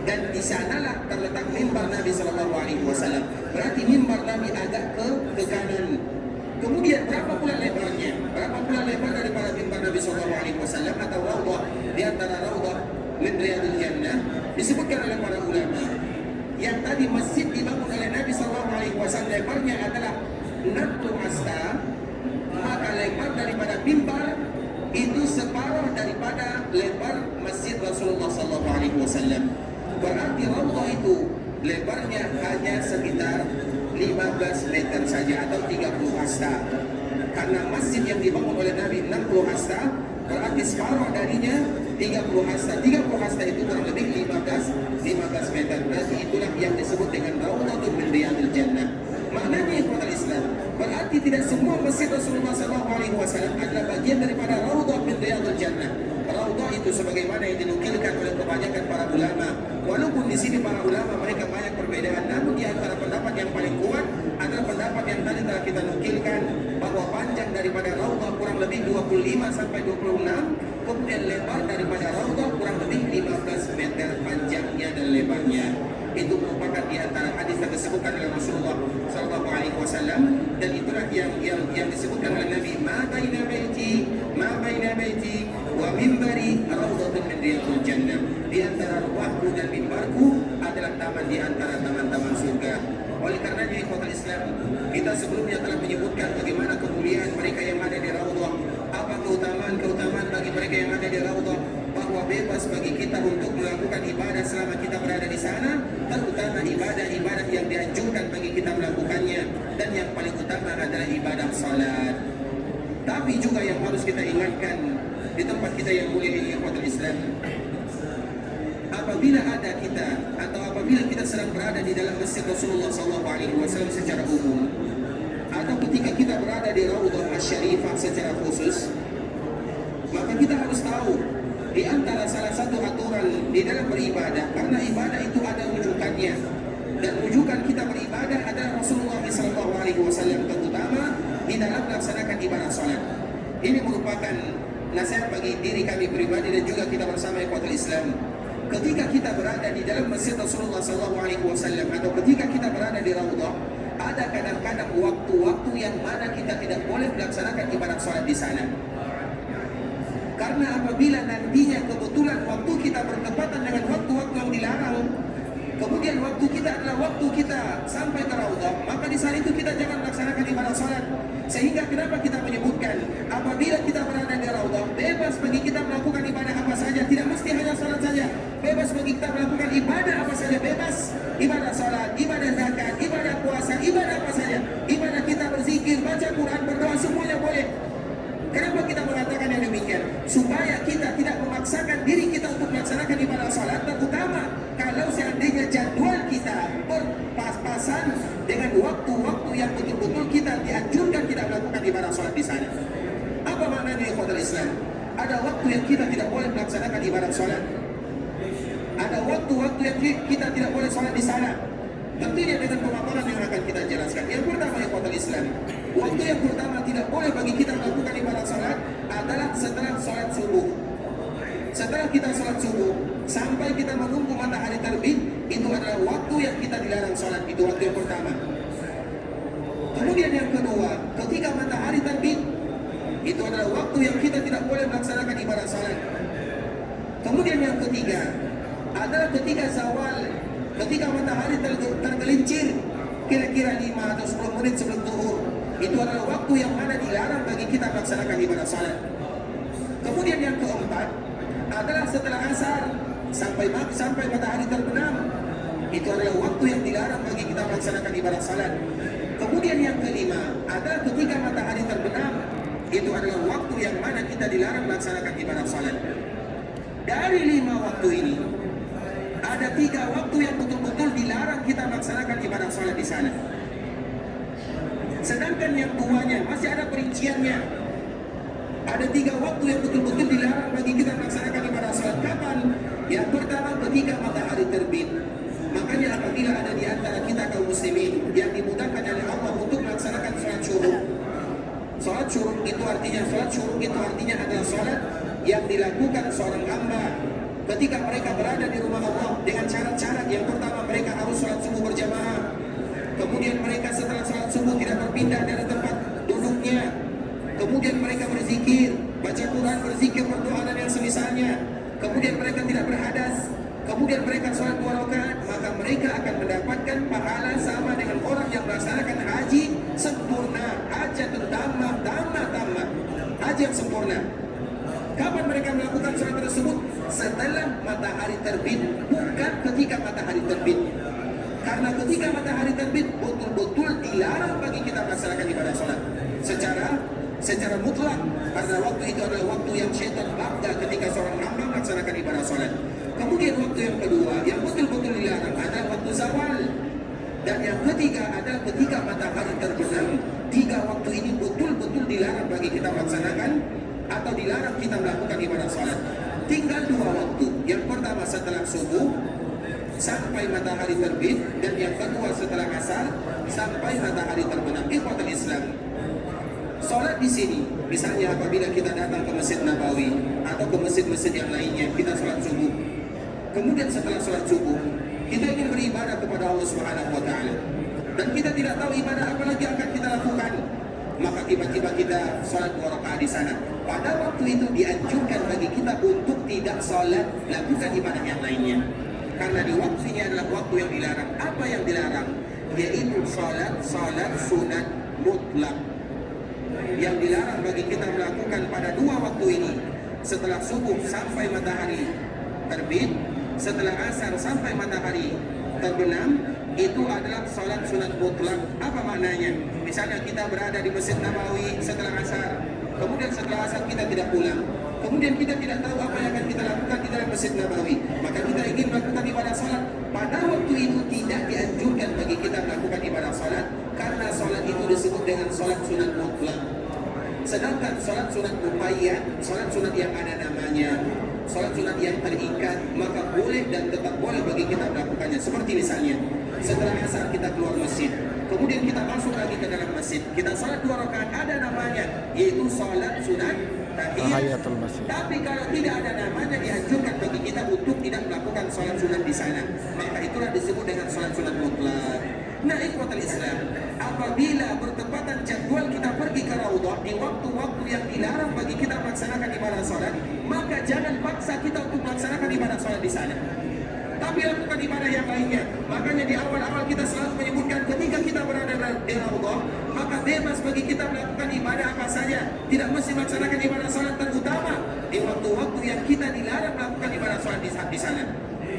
Dan di sanalah terletak mimbar Nabi sallallahu alaihi wasallam. Berarti mimbar Nabi agak ke kanan. Kemudian berapa pula lebarnya? Berapa pula lebar daripada mimbar Nabi sallallahu alaihi wasallam atau raudhah di antara raudhah min riyadil jannah? Disebutkan oleh para ulama. Yang tadi masjid dibangun oleh Nabi sallallahu alaihi wasallam lebarnya adalah 60 hasta, maka lebar daripada mimbar itu separuh daripada lebar masjid Rasulullah Rasulullah SAW. Berarti Raudhah itu lebarnya hanya sekitar 15 meter saja atau 30 hasta. Karena masjid yang dibangun oleh Nabi 60 hasta, berarti separuh darinya 30 hasta. 30 hasta itu kurang lebih 15 meter. Berarti itulah yang disebut dengan Raudhatun min Riyadil Jannah. Maknanya ikhwatal Islam, berarti tidak semua masjid Rasulullah SAW adalah bagian daripada Raudhah min Riyadil Jannah. Raudhah itu sebagaimana yang dinukilkan oleh kebanyakan para ulama. Walaupun di sini para ulama mereka banyak perbedaan, namun di antara pendapat yang paling kuat adalah pendapat yang tadi telah kita nukilkan, bahwa panjang daripada Raudhah kurang lebih 25 sampai 26, kemudian lebar daripada Raudhah kurang lebih 15 meter panjangnya dan lebarnya. Itu merupakan di antara hadis yang disebutkan oleh Rasulullah SAW, dan itulah yang disebutkan oleh Nabi, ma baina baiti wa mimbari raudhatun min riyadil jannah. Di antara rumahku dan mimbarku adalah taman di antara taman-taman surga. Oleh karenanya ikhwatul Islam, kita sebelumnya telah menyebutkan bagaimana kemuliaan mereka yang ada di Raudhah. Apa keutamaan bagi mereka yang ada di Raudhah? Bahwa bebas bagi kita untuk melakukan ibadah selama kita berada di sana, terutama ibadah-ibadah yang dianjurkan bagi kita melakukannya, dan yang paling utama adalah ibadah salat. Tapi juga yang harus kita ingatkan di tempat kita yang mulia ini ikhwatul Islam, apabila ada kita atau apabila kita sedang berada di dalam masjid Rasulullah SAW secara umum, atau ketika kita berada di Raudhah Asy-Syarifah secara khusus, maka kita harus tahu di antara salah satu aturan di dalam beribadah, karena ibadah itu ada rujukannya, dan rujukan kita beribadah adalah Rasulullah SAW, terutama di dalam melaksanakan ibadah salat. Ini merupakan nasihat bagi diri kami pribadi dan juga kita bersama ikhwatul Islam. Ketika kita berada di dalam masjid Rasulullah SAW atau ketika kita berada di Raudhah, ada kadang-kadang waktu-waktu yang mana kita tidak boleh melaksanakan ibadah salat di sana. Karena apabila nantinya kebetulan waktu kita bertepatan dengan waktu-waktu yang dilarang, kemudian waktu kita adalah waktu kita sampai ke Raudhah, maka di saat itu kita jangan melaksanakan ibadah salat. Sehingga kenapa kita menyebutkan apabila kita berada di Raudhah, bebas bagi kita melakukan ibadah apa saja, tidak mesti hanya salat saja. Bebas bagi kita melakukan ibadah apa saja, bebas. Ibadah salat, ibadah zakat, ibadah puasa, ibadah apa saja. Ibadah kita berzikir, baca Quran, berdoa, semuanya boleh. Kenapa kita mengatakan yang demikian? Supaya kita tidak memaksakan diri kita untuk melaksanakan ibadah salat, terutama kalau seandainya jadwal kita berpas-pasan dengan waktu-waktu yang betul-betul kita dianjurkan tidak melakukan ibadah salat di sana. Apa maknanya ikhwatul Islam? Ada waktu yang kita tidak boleh melaksanakan ibadah salat. Ada waktu-waktu yang kita tidak boleh salat di sana. Tentunya dengan pemaparan yang akan kita jelaskan. Yang pertama ikhwatul Islam, waktu yang pertama tidak boleh bagi kita melakukan ibadah salat adalah setelah salat subuh. Setelah kita salat subuh sampai kita menunggu matahari terbit, itu adalah waktu yang kita dilarang salat. Itu waktu yang pertama. Kemudian yang kedua, ketika matahari terbit, itu adalah waktu yang kita tidak boleh melaksanakan ibadah salat. Kemudian yang ketiga adalah ketika zawal, ketika matahari tergelincir kira-kira 5 atau 10 menit sebelum zuhur. Itu adalah waktu yang mana dilarang bagi kita melaksanakan ibadah salat. Kemudian yang keempat adalah setelah asar sampai matahari terbenam. Itu adalah waktu yang dilarang bagi kita melaksanakan ibadah salat. Kemudian yang kelima adalah ketika matahari terbenam. Itu adalah waktu yang mana kita dilarang melaksanakan ibadah salat. Dari 5 waktu ini, ada 3 waktu yang betul-betul dilarang kita melaksanakan ibadah salat di sana. Sedangkan yang duanya masih ada perinciannya. Ada 3 waktu yang betul-betul dilarang bagi kita melaksanakan ibadah salat. Kapan? Yang pertama ketika matahari terbit. Makanya apabila ada di antara kita kaum muslimin yang dimudahkan oleh Allah untuk melaksanakan salat syuruk. Salat syuruk itu artinya adalah salat yang dilakukan seorang hamba ketika mereka berada di rumah Allah dengan syarat-syarat. Yang pertama, mereka harus salat subuh berjamaah. Kemudian mereka setelah salat subuh tidak berpindah dari tempat duduknya. Kemudian mereka berzikir, baca Quran, berzikir, berdoa dan yang semisalnya. Kemudian mereka tidak berhadas. Kemudian mereka salat 2 rakaat, maka mereka akan mendapatkan pahala sama dengan orang yang melaksanakan haji sempurna, hajatun tammah, haji yang sempurna. Kapan mereka melakukan salat tersebut? setelah matahari terbit, bukan ketika matahari terbit. Karena ketika matahari terbit betul-betul dilarang bagi kita melaksanakan ibadah salat secara mutlak, karena waktu itu adalah waktu yang syaitan bangga ketika seorang hamba melaksanakan ibadah salat. Kemudian waktu yang kedua yang betul-betul dilarang adalah waktu zawal, dan yang ketiga adalah ketika matahari terbenam. Tiga waktu ini betul-betul dilarang bagi kita melaksanakan atau dilarang kita melakukan ibadah salat. Tinggal dua waktu, yang pertama setelah subuh sampai matahari terbit, dan yang kedua setelah asar sampai matahari terbenam. Ikhwatul Islam, salat di sini, misalnya apabila kita datang ke Masjid Nabawi atau ke masjid-masjid yang lainnya, kita salat subuh. Kemudian setelah salat subuh, kita ingin beribadah kepada Allah Subhanahu wa taala. Dan kita tidak tahu ibadah apa lagi akan kita lakukan. Maka tiba-tiba kita salat 2 rakaat di sana. Pada waktu itu dianjurkan bagi kita untuk tidak salat, lakukan ibadah yang lainnya. Karena di waktu ini adalah waktu yang dilarang. Apa yang dilarang? Yaitu salat sunat mutlak. Yang dilarang bagi kita melakukan pada dua waktu ini, setelah subuh sampai matahari terbit, setelah asar sampai matahari terbenam, itu adalah salat sunat mutlak. Apa maknanya? Misalnya kita berada di Masjid Nabawi setelah asar, kemudian setelah asar kita tidak pulang, kemudian kita tidak tahu apa yang akan kita lakukan di dalam Masjid Nabawi, maka kita ingin melakukan ibadah salat. Pada waktu itu tidak dianjurkan bagi kita melakukan ibadah salat, karena salat itu disebut dengan salat sunat mutlak. Sedangkan salat sunat muqayyad, salat sunat yang ada namanya, salat sunat yang terikat, maka boleh dan tetap boleh bagi kita melakukannya. Seperti misalnya setelah asar kita keluar masjid, kemudian kita masuk lagi ke dalam masjid, kita salat 2 rakaat, ada namanya, yaitu salat sunat tahiyatul masjid. Tapi kalau tidak ada namanya, dianjurkan bagi kita untuk tidak melakukan salat sunat di sana. Maka itulah disebut dengan salat sunat mutlak. Nah, ikhwatul Islam, apabila bertepatan jadwal kita pergi ke Raudhah di waktu-waktu yang dilarang bagi kita melaksanakan ibadah salat, maka jangan paksa kita untuk melaksanakan ibadah salat di sana, tapi lakukan ibadah yang lainnya. Makanya di awal-awal kita selalu menyebutkan, ketika kita berada di Raudhah, maka bebas bagi kita melakukan ibadah apa saja, tidak mesti melaksanakan ibadah salat, terutama di waktu-waktu yang kita dilarang melakukan ibadah salat di sana.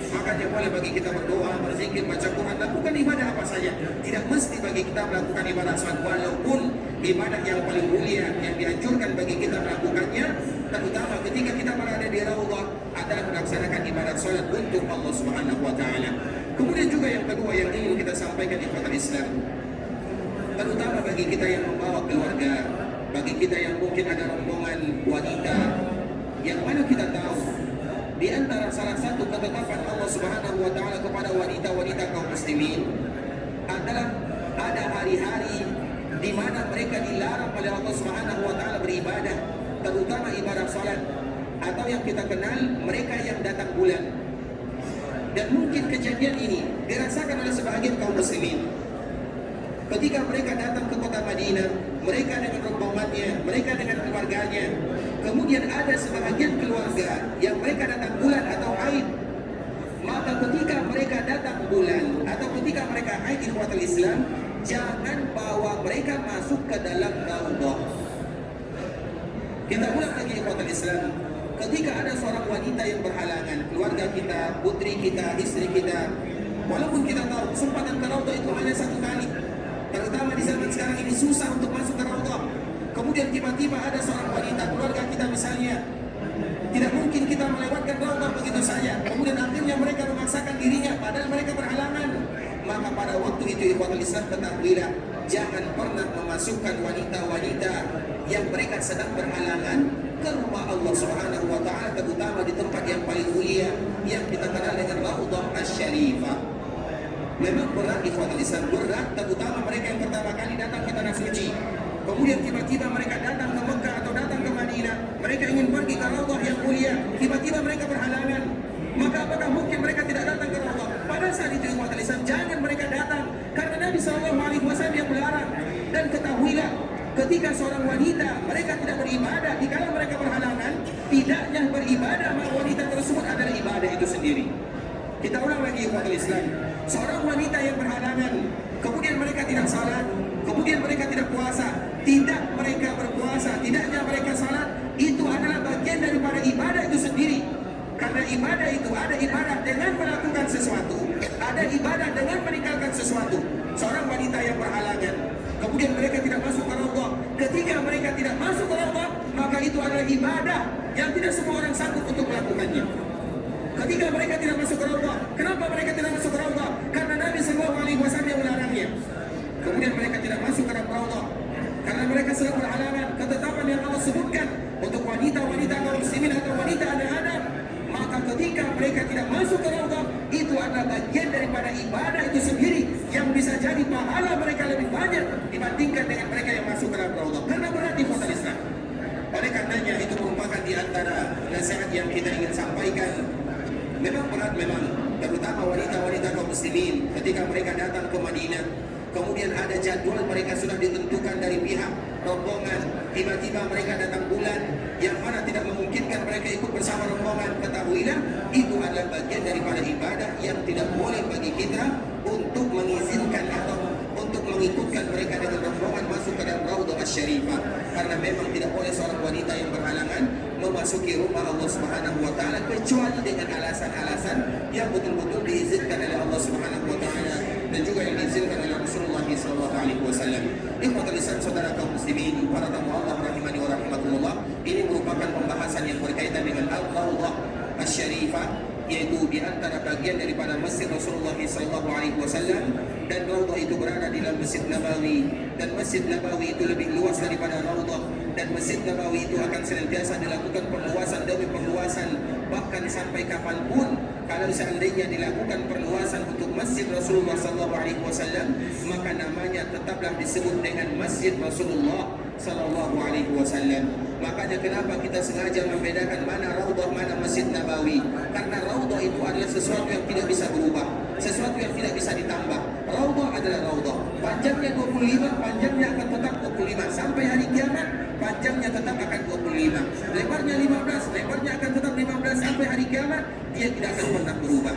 Makanya boleh bagi kita berdoa, berzikir, baca Quran, lakukan ibadah apa saja. Tidak mesti bagi kita melakukan ibadah salat, walaupun ibadah yang paling mulia yang dianjurkan bagi kita melakukannya, terutama ketika kita berada di Raudhah, adalah melaksanakan ibadah salat untuk Allah Subhanahu wa taala. Kemudian juga yang kedua yang ingin kita sampaikan di kota Islam, terutama bagi kita yang membawa keluarga, bagi kita yang mungkin ada rombongan wanita, yang mana kita tahu di antara salah satu ketetapan Allah Subhanahu wa taala kepada wanita-wanita kaum muslimin adalah ada hari-hari di mana mereka dilarang oleh Allah Subhanahu wa taala beribadah, terutama ibadah salat, atau yang kita kenal mereka yang datang bulan. Dan mungkin kejadian ini dirasakan oleh sebahagian kaum muslimin ketika mereka datang ke kota Madinah, mereka dengan rombongannya, mereka dengan keluarganya. Kemudian ada sebahagian keluarga yang mereka datang bulan atau haid. Maka ketika mereka datang bulan atau ketika mereka haid, ikhwatul Islam, jangan bawa mereka masuk ke dalam Raudhah. Kita ulang lagi, ikhwatul Islam. Ketika ada seorang wanita yang berhalangan, keluarga kita, putri kita, istri kita, walaupun kita tahu kesempatan ke Raudhah itu hanya satu kali, terutama di zaman sekarang ini susah untuk masuk ke Raudhah. Kemudian tiba-tiba ada seorang wanita, keluarga kita misalnya, tidak mungkin kita melewatkan Raudhah begitu saja. Kemudian akhirnya mereka memaksakan dirinya, padahal mereka berhalangan. Maka pada waktu itu, ikhwatul Islam, ketahuilah, jangan pernah memasukkan wanita-wanita yang mereka sedang berhalangan ke rumah Allah Subhanahu wa taala, terutama di tempat yang paling mulia yang kita kenal dengan Raudhah Asy-Syarifah. Memang berat, ikhwatul Islam, berat, terutama mereka yang pertama kali datang ke tanah suci. Kemudian tiba-tiba mereka datang ke Mekah atau datang ke Madinah, mereka ingin pergi ke Raudhah yang mulia, tiba-tiba mereka berhalangan. Maka apakah mungkin mereka tidak datang ke Raudhah? Pada saat itu, ikhwatul Islam, jangan mereka datang, karena Nabi SAW yang melarang. Dan ketahuilah, ketika seorang wanita mereka tidak beribadah, dikala mereka berhalangan, tidaknya beribadah maka wanita tersebut adalah ibadah itu sendiri. Kita ulang lagi, ikhwatul Islam, seorang wanita yang berhalangan, kemudian mereka tidak salat, kemudian mereka tidak puasa, tidak mereka berpuasa, tidaknya mereka salat, itu adalah bagian daripada ibadah itu sendiri. Karena ibadah itu ada ibadah dengan melakukan sesuatu, ada ibadah dengan meninggalkan sesuatu. Seorang wanita yang berhalangan, kemudian mereka tidak masuk ke Raudhah. Ketika mereka tidak masuk ke Raudhah, maka itu adalah ibadah yang tidak semua orang sanggup untuk melakukannya. Ketika mereka tidak masuk ke Raudhah, kenapa mereka tidak masuk ke Raudhah? Karena Nabi SAW yang melarangnya. Kemudian mereka tidak masuk ke dalam Raudhah karena mereka sedang berhalangan ketetapan yang Allah sebutkan untuk wanita-wanita kaum muslimin atau wanita anak-anak. Maka ketika mereka tidak masuk ke Raudhah, itu adalah bagian daripada ibadah itu sendiri yang bisa jadi pahala mereka lebih banyak dibandingkan dengan mereka yang masuk ke dalam Raudhah. Karena berarti kota Islam. Oleh karenanya itu merupakan di antara nasihat yang kita ingin sampaikan. Memang berat, memang terutama wanita-wanita kaum muslimin ketika mereka datang ke Madinah, kemudian ada jadwal mereka sudah ditentukan dari pihak rombongan, tiba-tiba mereka datang bulan yang mana tidak memungkinkan mereka ikut bersama rombongan. Ketahuilah itu adalah bagian daripada ibadah yang tidak boleh bagi kita untuk mengizinkan atau untuk mengikutkan mereka dengan rombongan masuk ke dalam Raudhah Asy-Syarifah, karena memang tidak boleh seorang wanita yang berhalangan memasuki rumah Allah Subhanahu wa taala kecuali dengan alasan-alasan yang betul-betul diizinkan oleh Allah Subhanahu wa taala dan juga yang diizinkan oleh Rasulullah sallallahu alaihi wasallam. Ikhwatul Islam, saudara kaum muslimin, para tamu Allah rahimani wa rahimakumullah, ini merupakan pembahasan yang berkaitan dengan Raudhah Asy-Syarifah, yaitu di antara bagian daripada Masjid Rasulullah sallallahu alaihi wasallam, dan Raudhah itu berada di dalam Masjid Nabawi, dan Masjid Nabawi itu lebih luas daripada Raudhah, dan Masjid Nabawi itu akan senantiasa dilakukan perluasan demi perluasan, bahkan sampai kapanpun kalau seandainya dilakukan perluasan untuk Masjid Rasulullah sallallahu alaihi wasallam, maka namanya tetaplah disebut dengan Masjid Rasulullah sallallahu alaihi wasallam. Makanya kenapa kita sengaja membedakan mana Raudhah, mana Masjid Nabawi? Karena Raudhah itu adalah sesuatu yang tidak bisa berubah, sesuatu yang tidak bisa ditambah. Raudhah adalah Raudhah. Panjangnya 25, panjangnya akan tetap 25 sampai hari kiamat. Panjangnya tetap akan 25. Lebarnya 15, lebarnya akan tetap 15 sampai hari kiamat. Dia tidak akan pernah berubah.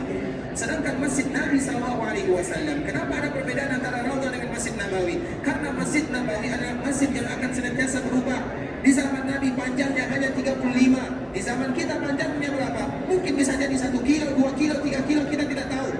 Sedangkan Masjid Nabi SAW, kenapa ada perbedaan antara Raudhah dengan Masjid Nabawi? Karena Masjid Nabawi adalah masjid yang akan senantiasa berubah. Di zaman Nabi panjangnya hanya 35. Di zaman kita panjangnya berapa? Mungkin bisa jadi 1 kilo, 2 kilo, 3 kilo, kita tidak tahu.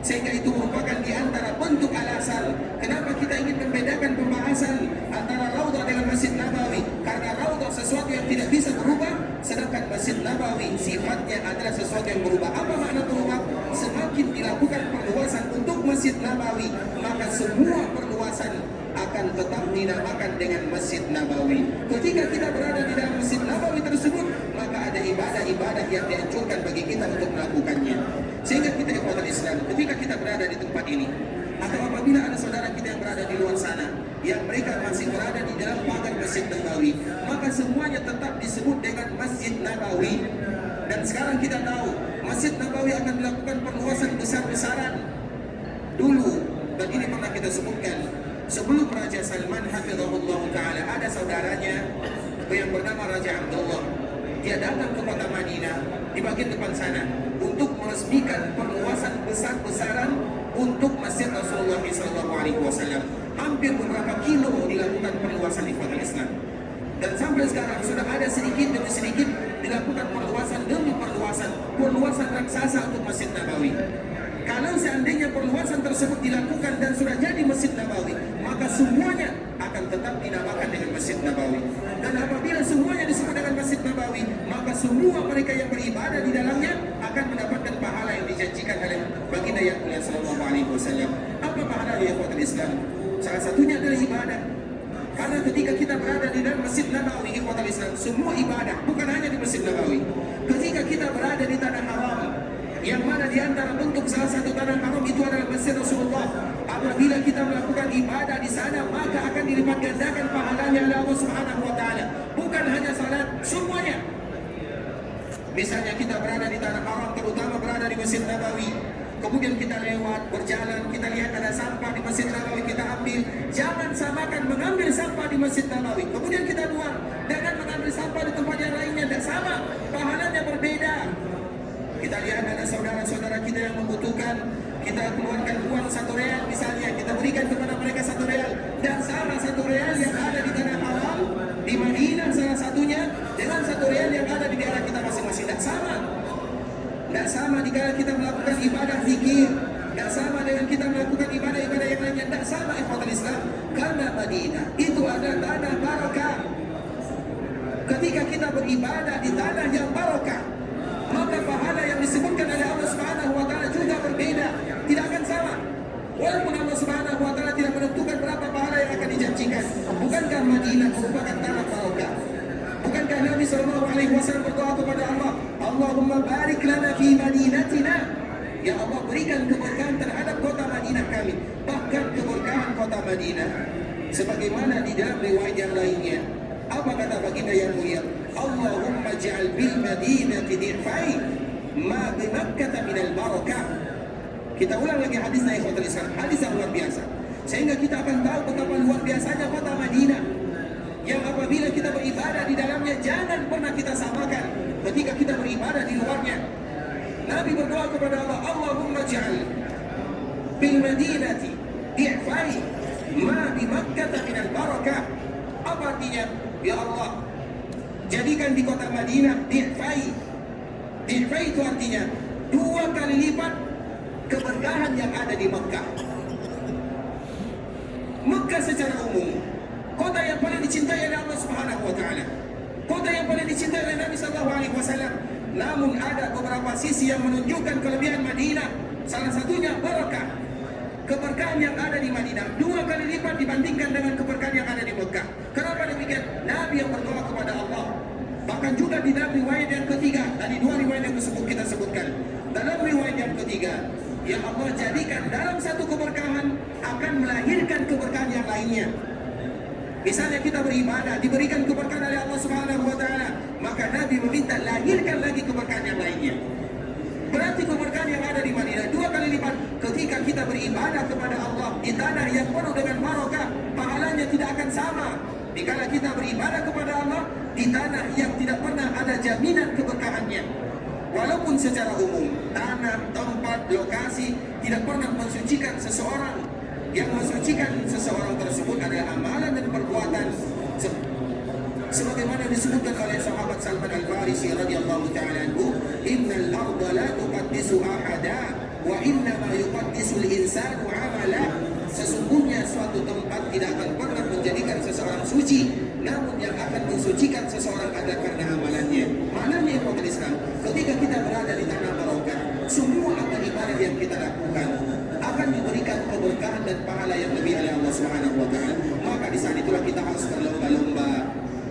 Sehingga itu merupakan di antara bentuk alasan kenapa kita ingin membedakan pembahasan antara Raudhah dengan Masjid Nabawi. Karena Raudhah sesuatu yang tidak bisa berubah, sedangkan Masjid Nabawi sifatnya adalah sesuatu yang berubah. Apa makna berubah? Semakin dilakukan perluasan untuk Masjid Nabawi, maka semua perluasan akan tetap dinamakan dengan Masjid Nabawi. Ketika kita berada di dalam Masjid Nabawi tersebut, maka ada ibadah-ibadah yang dianjurkan bagi kita untuk melakukannya. Sehingga kita ikhwatul Islam, ketika kita berada di tempat ini, atau apabila ada saudara kita yang berada di luar sana, yang mereka masih berada di dalam pagar Masjid Nabawi, maka semuanya tetap disebut dengan Masjid Nabawi. Dan sekarang kita tahu, Masjid Nabawi akan melakukan perluasan besar-besaran dulu, dan ini pernah kita sebutkan. Sebelum Raja Salman hafizahullah ta'ala, ada saudaranya yang bernama Raja Abdullah. Dia datang ke kota Madinah di bagian depan sana untuk meresmikan perluasan besar-besaran untuk Masjid Rasulullah SAW. Hampir beberapa kilo dilakukan perluasan ikhwatul Islam. Dan sampai sekarang sudah ada sedikit demi sedikit dilakukan perluasan demi perluasan raksasa untuk Masjid Nabawi. Kalau seandainya perluasan tersebut dilakukan dan sudah jadi Masjid Nabawi, maka semuanya akan tetap dinamakan dengan Masjid Nabawi. Dan apabila semuanya disebut dengan Masjid Nabawi, maka semua mereka yang beribadah di dalamnya akan mendapatkan pahala yang dijanjikan oleh baginda yang mulia sallallahu alaihi wasallam. Apa pahala ya ikhwatul Islam? Salah satunya adalah ibadah. Karena ketika kita berada di dalam Masjid Nabawi, ikhwatul Islam, semua ibadah, bukan hanya di Masjid Nabawi. Ketika kita berada di tanah haram, yang mana di antara bentuk salah satu tanah haram itu adalah Masjid Rasulullah. Apabila kita melakukan ibadah di sana, maka akan dilipat gandakan pahalanya oleh Allah Subhanahu wa taala. Bukan hanya salat, semuanya. Misalnya kita berada di tanah haram, terutama berada di Masjid Nabawi. Kemudian kita lewat, berjalan, kita lihat ada sampah di Masjid Nabawi, kita ambil. Jangan samakan mengambil sampah di Masjid Nabawi, kemudian kita buang. Dengan mengambil sampah di tempat yang lainnya, tidak sama. Pahalanya berbeda. Kita lihat ada saudara-saudara kita yang membutuhkan, kita keluarkan uang 1 real misalnya, kita berikan kepada mereka 1 real. Dan sama 1 real yang ada di tanah haram, di Madinah salah satunya, dengan 1 real yang ada di daerah kita masing-masing. Dan sama. kita melakukan ibadah zikir, tidak sama dengan kita melakukan ibadah-ibadah yang lainnya, tidak sama ikhwatul Islam. Karena Madinah itu adalah tanah barakah. Ketika kita beribadah di tanah yang barakah, maka pahala yang disebutkan oleh Allah Subhanahu wa taala juga berbeda, tidak akan sama. Walaupun Allah Subhanahu wa taala tidak menentukan berapa pahala yang akan dijanjikan. Bukankah Madinah merupakan tanah barakah? Bukankah Nabi sallallahu alaihi wasallam berdoa kepada Allah, Allahumma barik lana fi madinatina. Ya Allah, berikan keberkahan terhadap kota Madinah kami. Bahkan keberkahan kota Madinah sebagaimana di dalam riwayat yang lainnya, apa kata baginda yang mulia? Allahumma ja'al bil madinati di'fai ma bi Makkah minal barakah. Kita ulang lagi hadisnya ikhwatul Islam, hadis yang luar biasa. Sehingga kita akan tahu betapa luar biasanya kota Madinah, yang apabila kita beribadah di dalamnya jangan pernah kita samakan ketika kita beribadah di luarnya. Nabi berdoa kepada Allah, Allahumma ja'al bil madinati di'fai ma bi Makkah minal barakah. Apa artinya? Ya Allah, jadikan di kota Madinah di'fai. Di'fai itu artinya 2 kali lipat keberkahan yang ada di Mekah. Mekah secara umum kota yang paling dicintai oleh Allah Subhanahu wa taala, kota yang paling dicintai oleh Nabi sallallahu alaihi wasallam. Namun ada beberapa sisi yang menunjukkan kelebihan Madinah. Salah satunya barakah. Keberkahan yang ada di Madinah 2 kali lipat dibandingkan dengan keberkahan yang ada di Mekah. Kenapa demikian? Nabi yang berdoa kepada Allah. Bahkan juga di dalam riwayat yang ketiga, tadi 2 riwayat yang kita sebutkan. Dalam riwayat yang ketiga, ya Allah jadikan dalam satu keberkahan akan melahirkan keberkahan yang lainnya. Misalnya kita beribadah, diberikan keberkahan oleh Allah Subhanahu wa taala, maka Nabi meminta lahirkan lagi keberkahan yang lainnya. Berarti keberkahan yang ada di Madinah 2 kali lipat. Ketika kita beribadah kepada Allah di tanah yang penuh dengan barakah, pahalanya tidak akan sama dikala kita beribadah kepada Allah di tanah yang tidak pernah ada jaminan keberkahannya. Walaupun secara umum tanah, tempat, lokasi tidak pernah mensucikan seseorang. Yang mensucikan seseorang tersebut adalah amalan dan perbuatan. Sebagaimana disebutkan oleh sahabat Salman Al-Farisi radhiyallahu ta'ala anhu, innal arda la tuqaddisu ahada wa innama yuqaddisul insanu amala. Sesungguhnya suatu tempat tidak akan pernah menjadikan seseorang suci, namun yang akan mensucikan seseorang adalah karena amalannya. Maknanya ikhwatul Islam, ketika kita berada di tanah barokah, semua amal ibadah yang kita lakukan akan diberikan keberkahan dan pahala yang lebih oleh Allah Subhanahu wa taala. Maka di saat itulah kita harus berlomba-lomba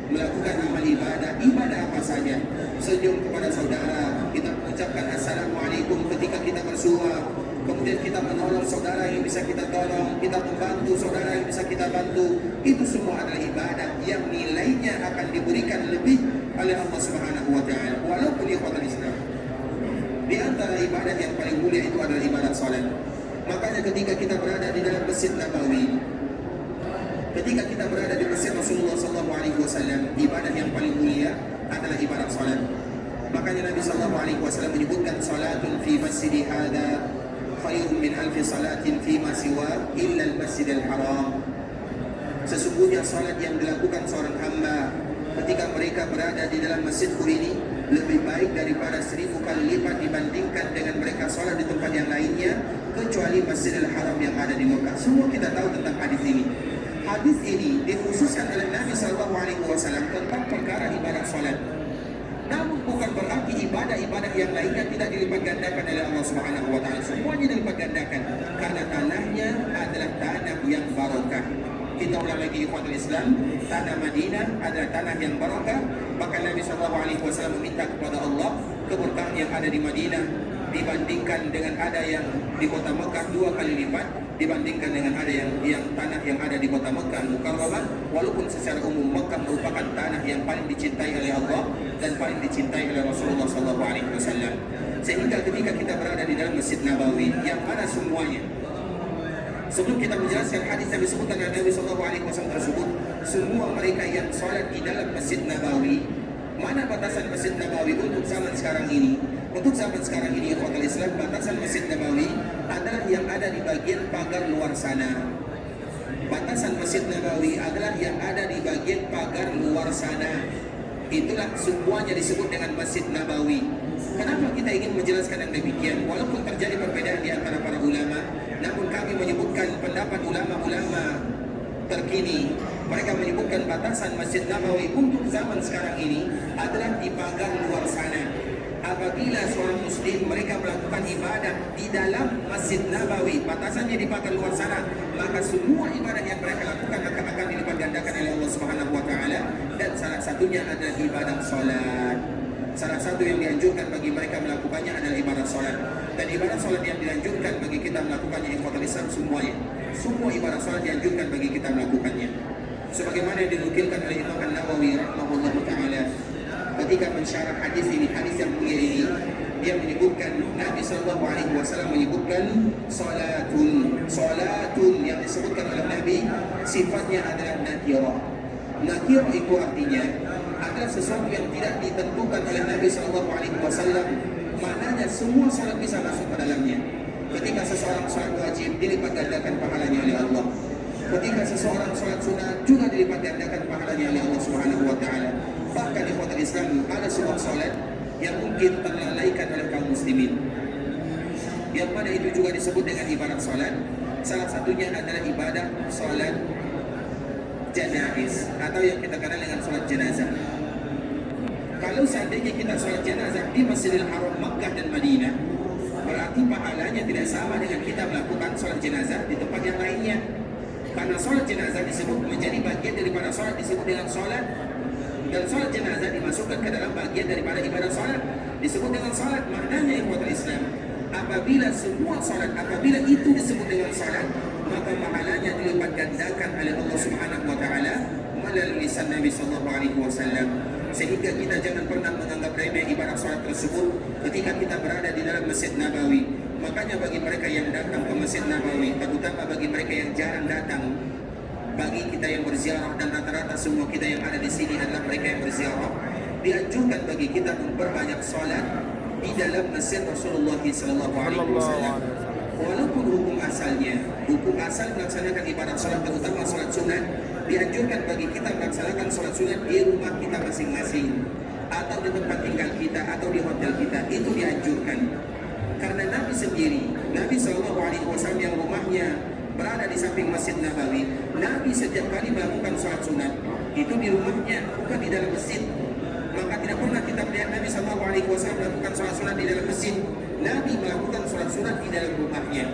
melakukan amal ibadah apa saja. Senyum kepada saudara, kita mengucapkan assalamualaikum ketika kita bersua, kemudian kita menolong saudara yang bisa kita tolong, kita membantu saudara yang bisa kita bantu. Itu semua adalah ibadah yang nilainya akan diberikan lebih oleh Allah Subhanahu wa taala. Walaupun ikhwatul Islam, di antara ibadah yang paling mulia itu adalah ibadah salat. Makanya ketika kita berada di dalam Masjid Nabawi, ketika kita berada di Masjid Rasulullah SAW, ibadah yang paling mulia adalah ibadah salat. Makanya Nabi SAW menyebutkan salatun fi masjidi hadha khairun min alfi salatin fi ma siwa illa al-masjidil haram. Sesungguhnya salat yang dilakukan seorang hamba ketika mereka berada di dalam masjidku ini lebih baik daripada 1000 kali lipat dibandingkan dengan mereka salat di tempat yang lainnya kecuali Masjidil Haram yang ada di Mekah. Semua kita tahu tentang hadis ini. Hadis ini dikhususkan oleh Nabi SAW tentang perkara ibadah salat. Namun bukan berarti ibadah-ibadah yang lainnya tidak dilipat gandakan oleh Allah Subhanahu wa taala. Semuanya dilipat gandakan karena tanahnya adalah tanah yang barakah. Kita ulang lagi ikhwatul Islam, tanah Madinah adalah tanah yang barakah. Bahkan Nabi SAW meminta kepada Allah keberkahan yang ada di Madinah dibandingkan dengan ada yang di kota Mekah 2 kali lipat dibandingkan dengan ada yang tanah yang ada di kota Mekah Mukarramah. Walaupun secara umum Mekah merupakan tanah yang paling dicintai oleh Allah dan paling dicintai oleh Rasulullah SAW. Sehingga ketika kita berada di dalam Masjid Nabawi yang mana semuanya, sebelum kita menjelaskan hadis yang disebutkan oleh Nabi SAW tersebut, semua mereka yang sholat di dalam Masjid Nabawi, mana batasan Masjid Nabawi untuk zaman sekarang ini? Untuk zaman sekarang ini, ikhwatul Islam, batasan Masjid Nabawi adalah yang ada di bagian pagar luar sana. Batasan Masjid Nabawi adalah yang ada di bagian pagar luar sana. Itulah semuanya disebut dengan Masjid Nabawi. Kenapa kita ingin menjelaskan yang demikian? Walaupun terjadi perbedaan di antara para ulama, namun kami menyebutkan pendapat ulama-ulama terkini. Mereka menyebutkan batasan Masjid Nabawi untuk zaman sekarang ini adalah di pagar luar sana. Apabila seorang muslim mereka melakukan ibadah di dalam Masjid Nabawi, batasannya di pagar luar sana, maka semua ibadah yang mereka lakukan akan dilipat gandakan oleh Allah Subhanahu wa taala, dan salah satunya adalah ibadah salat. Salah satu yang dianjurkan bagi mereka melakukannya adalah ibadah salat. Dan ibadah salat yang dianjurkan bagi kita melakukannya ikhwatul Islam semuanya. Semua ibadah salat dianjurkan bagi kita melakukannya. Sebagaimana yang dinukilkan oleh Imam An-Nawawi rahimahullahu taala ketika mensyarah hadis ini, hadis yang mulia ini, dia menyebutkan, Nabi sallallahu alaihi wasallam menyebutkan salatun yang disebutkan oleh Nabi sifatnya adalah nakirah. Nakirah itu artinya adalah sesuatu yang tidak ditentukan oleh Nabi sallallahu alaihi wasallam. Maknanya semua salat bisa masuk ke dalamnya. Ketika seseorang salat wajib dilipat gandakan pahalanya oleh Allah. Ketika seseorang salat sunat juga dilipat gandakan pahalanya oleh Allah Subhanahu wa taala. Bahkan di kota Islam ada sebuah salat yang mungkin terlalaikan oleh kaum muslimin, yang mana itu juga disebut dengan ibadah salat. Salah satunya adalah ibadah salat janaiz atau yang kita kenal dengan salat jenazah. Kalau seandainya kita salat jenazah di Masjidil Haram Makkah dan Madinah, berarti pahalanya tidak sama dengan kita melakukan salat jenazah di tempat yang lainnya. Karena salat jenazah disebut menjadi bagian daripada salat disebut dengan salat, dan salat jenazah dimasukkan ke dalam bagian daripada ibadah salat disebut dengan salat. Maknanya ikhwatul Islam, apabila semua salat, apabila itu disebut dengan salat, maka pahalanya dilipat gandakan oleh Allah Subhanahu wa taala melalui lisan Nabi sallallahu alaihi wasallam. Sehingga kita jangan pernah menganggap remeh ibadah salat tersebut ketika kita berada di dalam Masjid Nabawi. Makanya bagi mereka yang datang ke Masjid Nabawi, terutama bagi mereka yang jarang datang, bagi kita yang berziarah, dan rata-rata semua kita yang ada di sini adalah mereka yang berziarah, dianjurkan bagi kita memperbanyak salat di dalam Masjid Rasulullah sallallahu alaihi wasallam. Walaupun hukum asal melaksanakan ibadah salat, terutama salat sunat, dianjurkan bagi kita melaksanakan salat sunat di rumah kita masing-masing, atau di tempat tinggal kita, atau di hotel kita. Itu dianjurkan. Karena Nabi sendiri, Nabi sallallahu alaihi wasallam yang rumahnya berada di samping Masjid Nabawi, Nabi setiap kali melakukan salat sunat itu di rumahnya, bukan di dalam masjid. Maka tidak pernah kita melihat Nabi sallallahu alaihi wasallam melakukan salat sunat di dalam masjid. Nabi melakukan salat sunat di dalam rumahnya.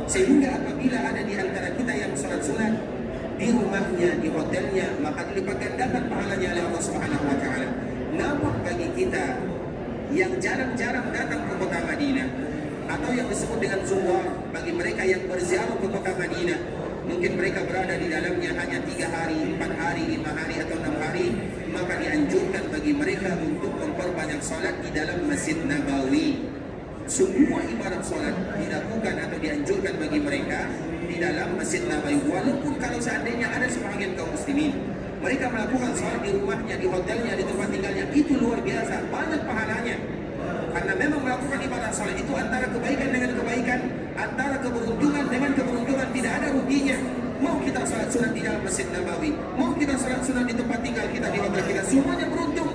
Sehingga apabila ada di antara kita yang salat sunat di rumahnya, di hotelnya, maka dilipat gandakan pahalanya oleh Allah Subhanahu wa taala. Namun bagi kita yang jarang-jarang datang ke kota Madinah, atau yang disebut dengan zuhur, bagi mereka yang berziarah ke kota Madinah, mungkin mereka berada di dalamnya hanya 3 hari, 4 hari, 5 hari, atau 6 hari, maka dianjurkan bagi mereka untuk memperbanyak salat di dalam Masjid Nabawi. Semua ibadah salat dilakukan atau dianjurkan bagi mereka di dalam Masjid Nabawi. Walaupun kalau seandainya ada sebagian kaum muslimin mereka melakukan salat di rumahnya, di hotelnya, di tempat tinggalnya, itu luar biasa, banyak pahalanya. Karena memang melakukan ibadah salat itu antara kebaikan dengan kebaikan, antara keberuntungan dengan keberuntungan, tidak ada ruginya. Mau kita salat sunat di dalam Masjid Nabawi, mau kita salat sunat di tempat tinggal kita, di hotel kita, semuanya beruntung.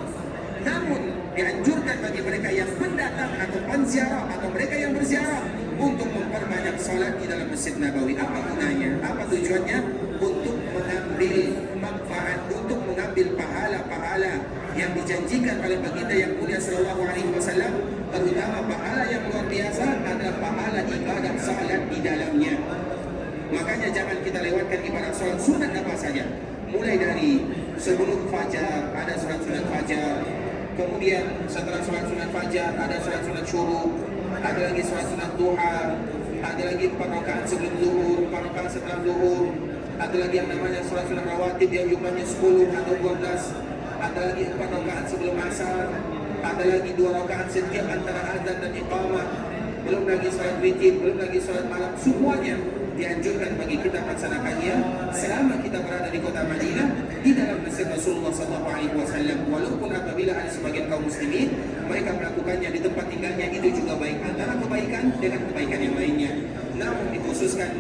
Namun dianjurkan bagi mereka yang pendatang atau penziarah atau mereka yang berziarah untuk memperbanyak salat di dalam Masjid Nabawi. Apa gunanya? Apa tujuannya? Untuk mengambil manfaat, untuk mengambil pahala-pahala yang dijanjikan oleh baginda yang mulia sallallahu alaihi wasallam, terutama pahala yang luar biasa adalah pahala ibadah salat di dalamnya. Makanya jangan kita lewatkan ibadah salat sunat apa saja. Mulai dari sebelum fajar ada salat sunat fajar, kemudian setelah salat sunat fajar ada salat sunat syuruk, ada lagi salat sunat duha, ada lagi 4 rakaat sebelum zuhur, 4 rakaat setelah zuhur, ada lagi yang namanya salat sunat rawatib yang jumlahnya 10 atau 12, ada lagi 4 rakaat sebelum asar, ada lagi 2 rakaat setiap antara azan dan iqamah, belum lagi salat witir, belum lagi salat malam. Semuanya dianjurkan bagi kita melaksanakannya selama kita berada di kota Madinah, di dalam Masjid Rasulullah SAW. Walaupun apabila ada sebagian kaum muslimin mereka melakukannya di tempat tinggalnya, itu juga baik, antara kebaikan dengan kebaikan yang lainnya. Namun dikhususkan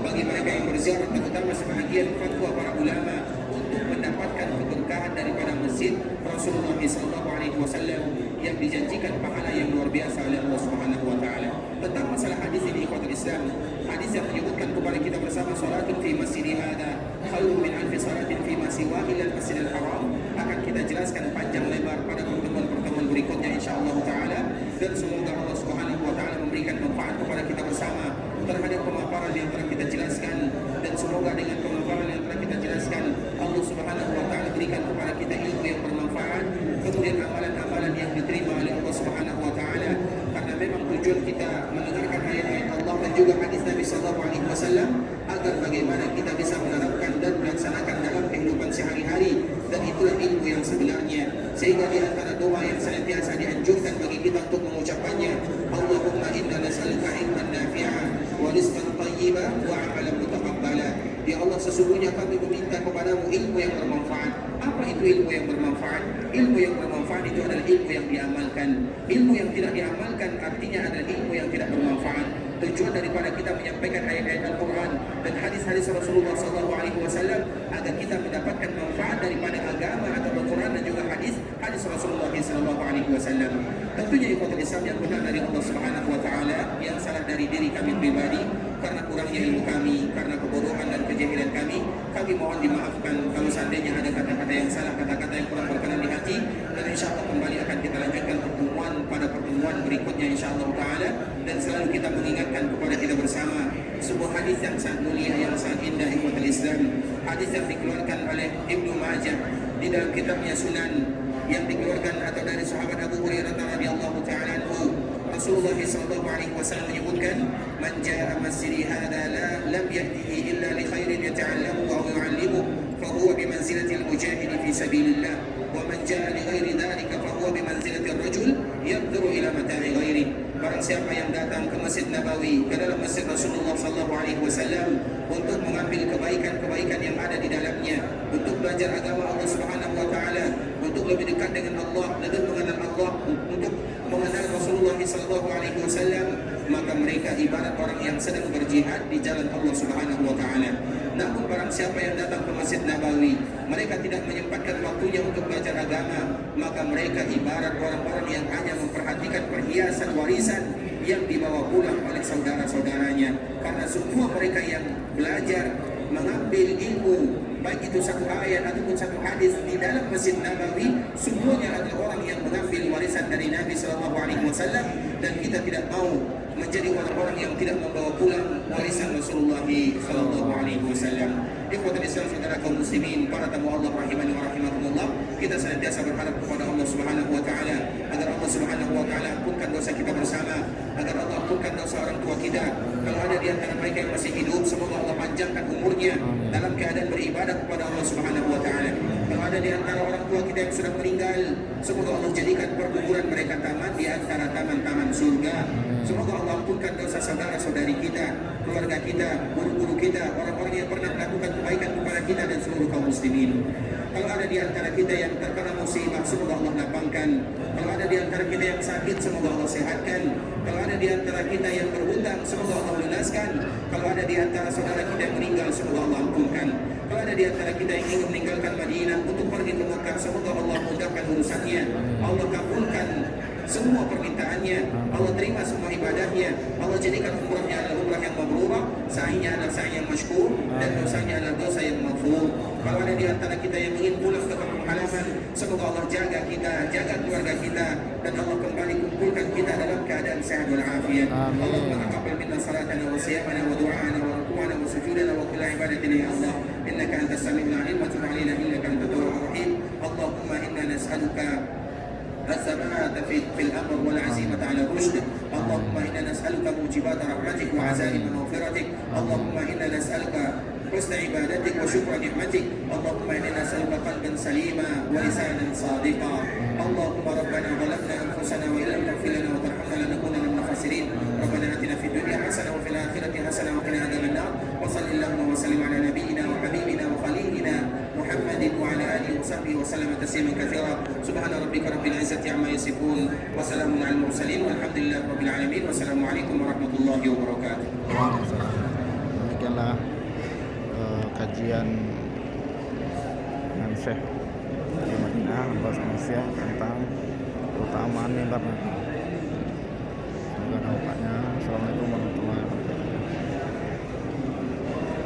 bagi mereka yang berziarah, terutama sebahagian fatwa para ulama untuk mendapatkan keberkahan daripada Masjid Rasulullah SAW, yang dijanjikan pahala yang luar biasa oleh Allah Subhanahu wa taala. Tentang masalah hadis ini ikhwatul Islam, hadis yang menyebutkan kepada kita bersama salatun fi masjidi hadza khairun min alfi salatin fi ma siwa illa al-masjidil haram akan kita jelaskan panjang lebar pada pertemuan-pertemuan berikutnya insyaallah taala, dan semoga Allah Subhanahu wa taala memberikan manfaat kepada kita bersama terhadap pemaparan yang telah kita jelaskan, dan semoga dengan pemaparan yang telah kita jelaskan Allah Subhanahu wa taala berikan kepada kita ilmu yang bermanfaat, kemudian amalan-amalan yang diterima oleh Allah Subhanahu wa taala, karena memang tujuan kita mendengarkan ayat-ayat Allah dan juga hadis Nabi sallallahu alaihi wasallam agar bagaimana kita bisa menerapkan dan melaksanakan dalam kehidupan sehari-hari, dan itulah ilmu yang sebenarnya. Sehingga di antara doa yang senantiasa dianjurkan bagi kita untuk mengucapkannya, Allahumma inna nas'aluka ilman nafi'an wa rizqan thayyiban wa 'amalan mutaqabbala. Ya Allah, sesungguhnya kami meminta kepadamu ilmu yang bermanfaat. Apa itu ilmu yang bermanfaat? Ilmu yang bermanfaat itu adalah ilmu yang diamalkan. Ilmu yang tidak diamalkan artinya adalah ilmu yang tidak bermanfaat. Tujuan daripada kita menyampaikan ayat-ayat Al-Quran dan hadis-hadis Rasulullah SAW agar kita mendapatkan manfaat daripada agama atau Al-Quran dan juga hadis Rasulullah SAW. Tentunya ikhwatul Islam yang benar dari Allah Subhanahu wa taala, yang salah dari diri kami pribadi karena kurangnya ilmu kami, karena kebodohan dan kejahilan kami mohon dimaafkan kalau seandainya ada kata-kata yang salah, kata-kata yang kurang berkenan di hati, dan insyaallah kembali akan kita lanjutkan pertemuan pada pertemuan berikutnya insyaallah taala, dan selalu kita mengingatkan kepada kita bersama sebuah hadis yang sangat mulia, yang sangat indah ikhwatul Islam, hadis yang dikeluarkan oleh Ibnu Majah di dalam kitabnya Sunan, yang dikeluarkan atau dari sahabat Abu Hurairah radhiyallahu taala anhu. Rasulullah sallallahu alaihi wasallam menyebutkan, "Man jaa masjidi hadza lam ya'tihi illa li khairin yata'allamu wa yu'allimu fa huwa bi manzilati al-mujahid fi sabilillah wa man jaa li ghairi dhalika fa huwa bi manzilati ar-rajul yanzuru ila mata'i ghairi." Barang siapa yang datang ke Masjid Nabawi, ke dalam Masjid Rasulullah sallallahu alaihi wasallam untuk mengambil kebaikan-kebaikan yang ada di dalamnya, untuk belajar agama Allah Subhanahu wa taala, untuk lebih dekat dengan Allah dan mengenal Allah, untuk mengenal Rasulullah sallallahu alaihi wasallam, maka mereka ibarat orang yang sedang berjihad di jalan Allah Subhanahu wa taala. Namun barang siapa yang datang ke Masjid Nabawi, mereka tidak menyempatkan waktunya untuk belajar agama, maka mereka ibarat orang-orang yang hanya memperhatikan perhiasan warisan yang dibawa pulang oleh saudara-saudaranya. Karena semua mereka yang belajar mengambil ilmu, baik itu satu ayat ataupun satu hadis di dalam Masjid Nabawi, semuanya adalah orang yang mengambil warisan dari Nabi sallallahu alaihi wasallam, dan kita tidak mau menjadi orang-orang yang tidak membawa pulang warisan Rasulullah sallallahu alaihi wasallam. Ikhwatul Islam, saudara kaum muslimin, para tamu Allah rahimani wa rahimakumullah, kita senantiasa berharap kepada Allah Subhanahu wa taala agar Allah Subhanahu wa taala ampunkan dosa kita bersama, agar Allah ampunkan dosa orang tua kita. Kalau ada di antara mereka yang masih hidup, semoga Allah panjangkan umurnya dalam keadaan beribadah kepada Allah Subhanahu wa taala. Kalau ada di antara orang tua kita yang sudah meninggal, semoga Allah jadikan perkuburan mereka taman di antara taman-taman surga. Semoga Allah ampunkan dosa saudara-saudari kita, keluarga kita, guru-guru kita, orang-orang yang pernah melakukan kebaikan kepada kita dan seluruh kaum muslimin. Kalau ada di antara kita yang terkena musibah, semoga Allah lapangkan. Kalau ada di antara kita yang sakit, semoga Allah sehatkan. Kalau ada di antara kita yang berhutang, semoga Allah lunaskan. Kalau ada di antara saudara kita yang meninggal, semoga Allah ampunkan. Kalau ada di antara kita yang ingin meninggalkan Madinah untuk pergi ke Mekah, semoga Allah mudahkan urusannya. Allah kabulkan semua permintaannya, Allah terima semua ibadahnya, Allah jadikan umrahnya adalah umrah yang mabrurah, sa'inya adalah sa'i yang masykur, dan dosanya adalah dosa yang maghfur. Kalau ada di antara kita yang ingin pulang ke kampung halaman, semoga Allah jaga kita, jaga keluarga kita, dan Allah kembali kumpulkan kita dalam keadaan sehat wal afiat. Allahumma taqabbal minna salatana wa siyamana wa du'ana wa ruku'ana wa sujudana wa kulla ibadatina ya Allah, innaka antas sami'ul 'alim wa tub 'alaina innaka antat tawwabur rahim. Allahumma inna nas'aluka الثبات في الأمر والعزيمة على الرشد. اللهم إنا نسألك موجبات رحمتك وعزائم مغفرتك. اللهم إنا نسألك حسن عبادتك وشكر نعمتك. اللهم إنا نسألك قلبا سليما ولسانا صادقا. اللهم ربنا ظلمنا أنفسنا وإن لم تغفر لنا وترحمنا لنكونن من الخاسرين. ربنا آتنا في الدنيا حسنة وفي الآخرة حسنة وقنا عذاب النار. وصل اللهم وسلم على نبينا وحبيبنا وخليلنا محمد وعلى آله وصحبه وسلم تسليما كثيرا. سبحان ربك رب العزة عما يصفون وسلام على المرسلين والحمد لله رب العالمين. والسلام عليكم ورحمة الله وبركاته. Demikianlah kajian dengan Syekh di Madinah, membahas Malaysia tentang keutamaan nih karena semoga dampaknya. Assalamualaikum warahmatullahi wabarakatuh.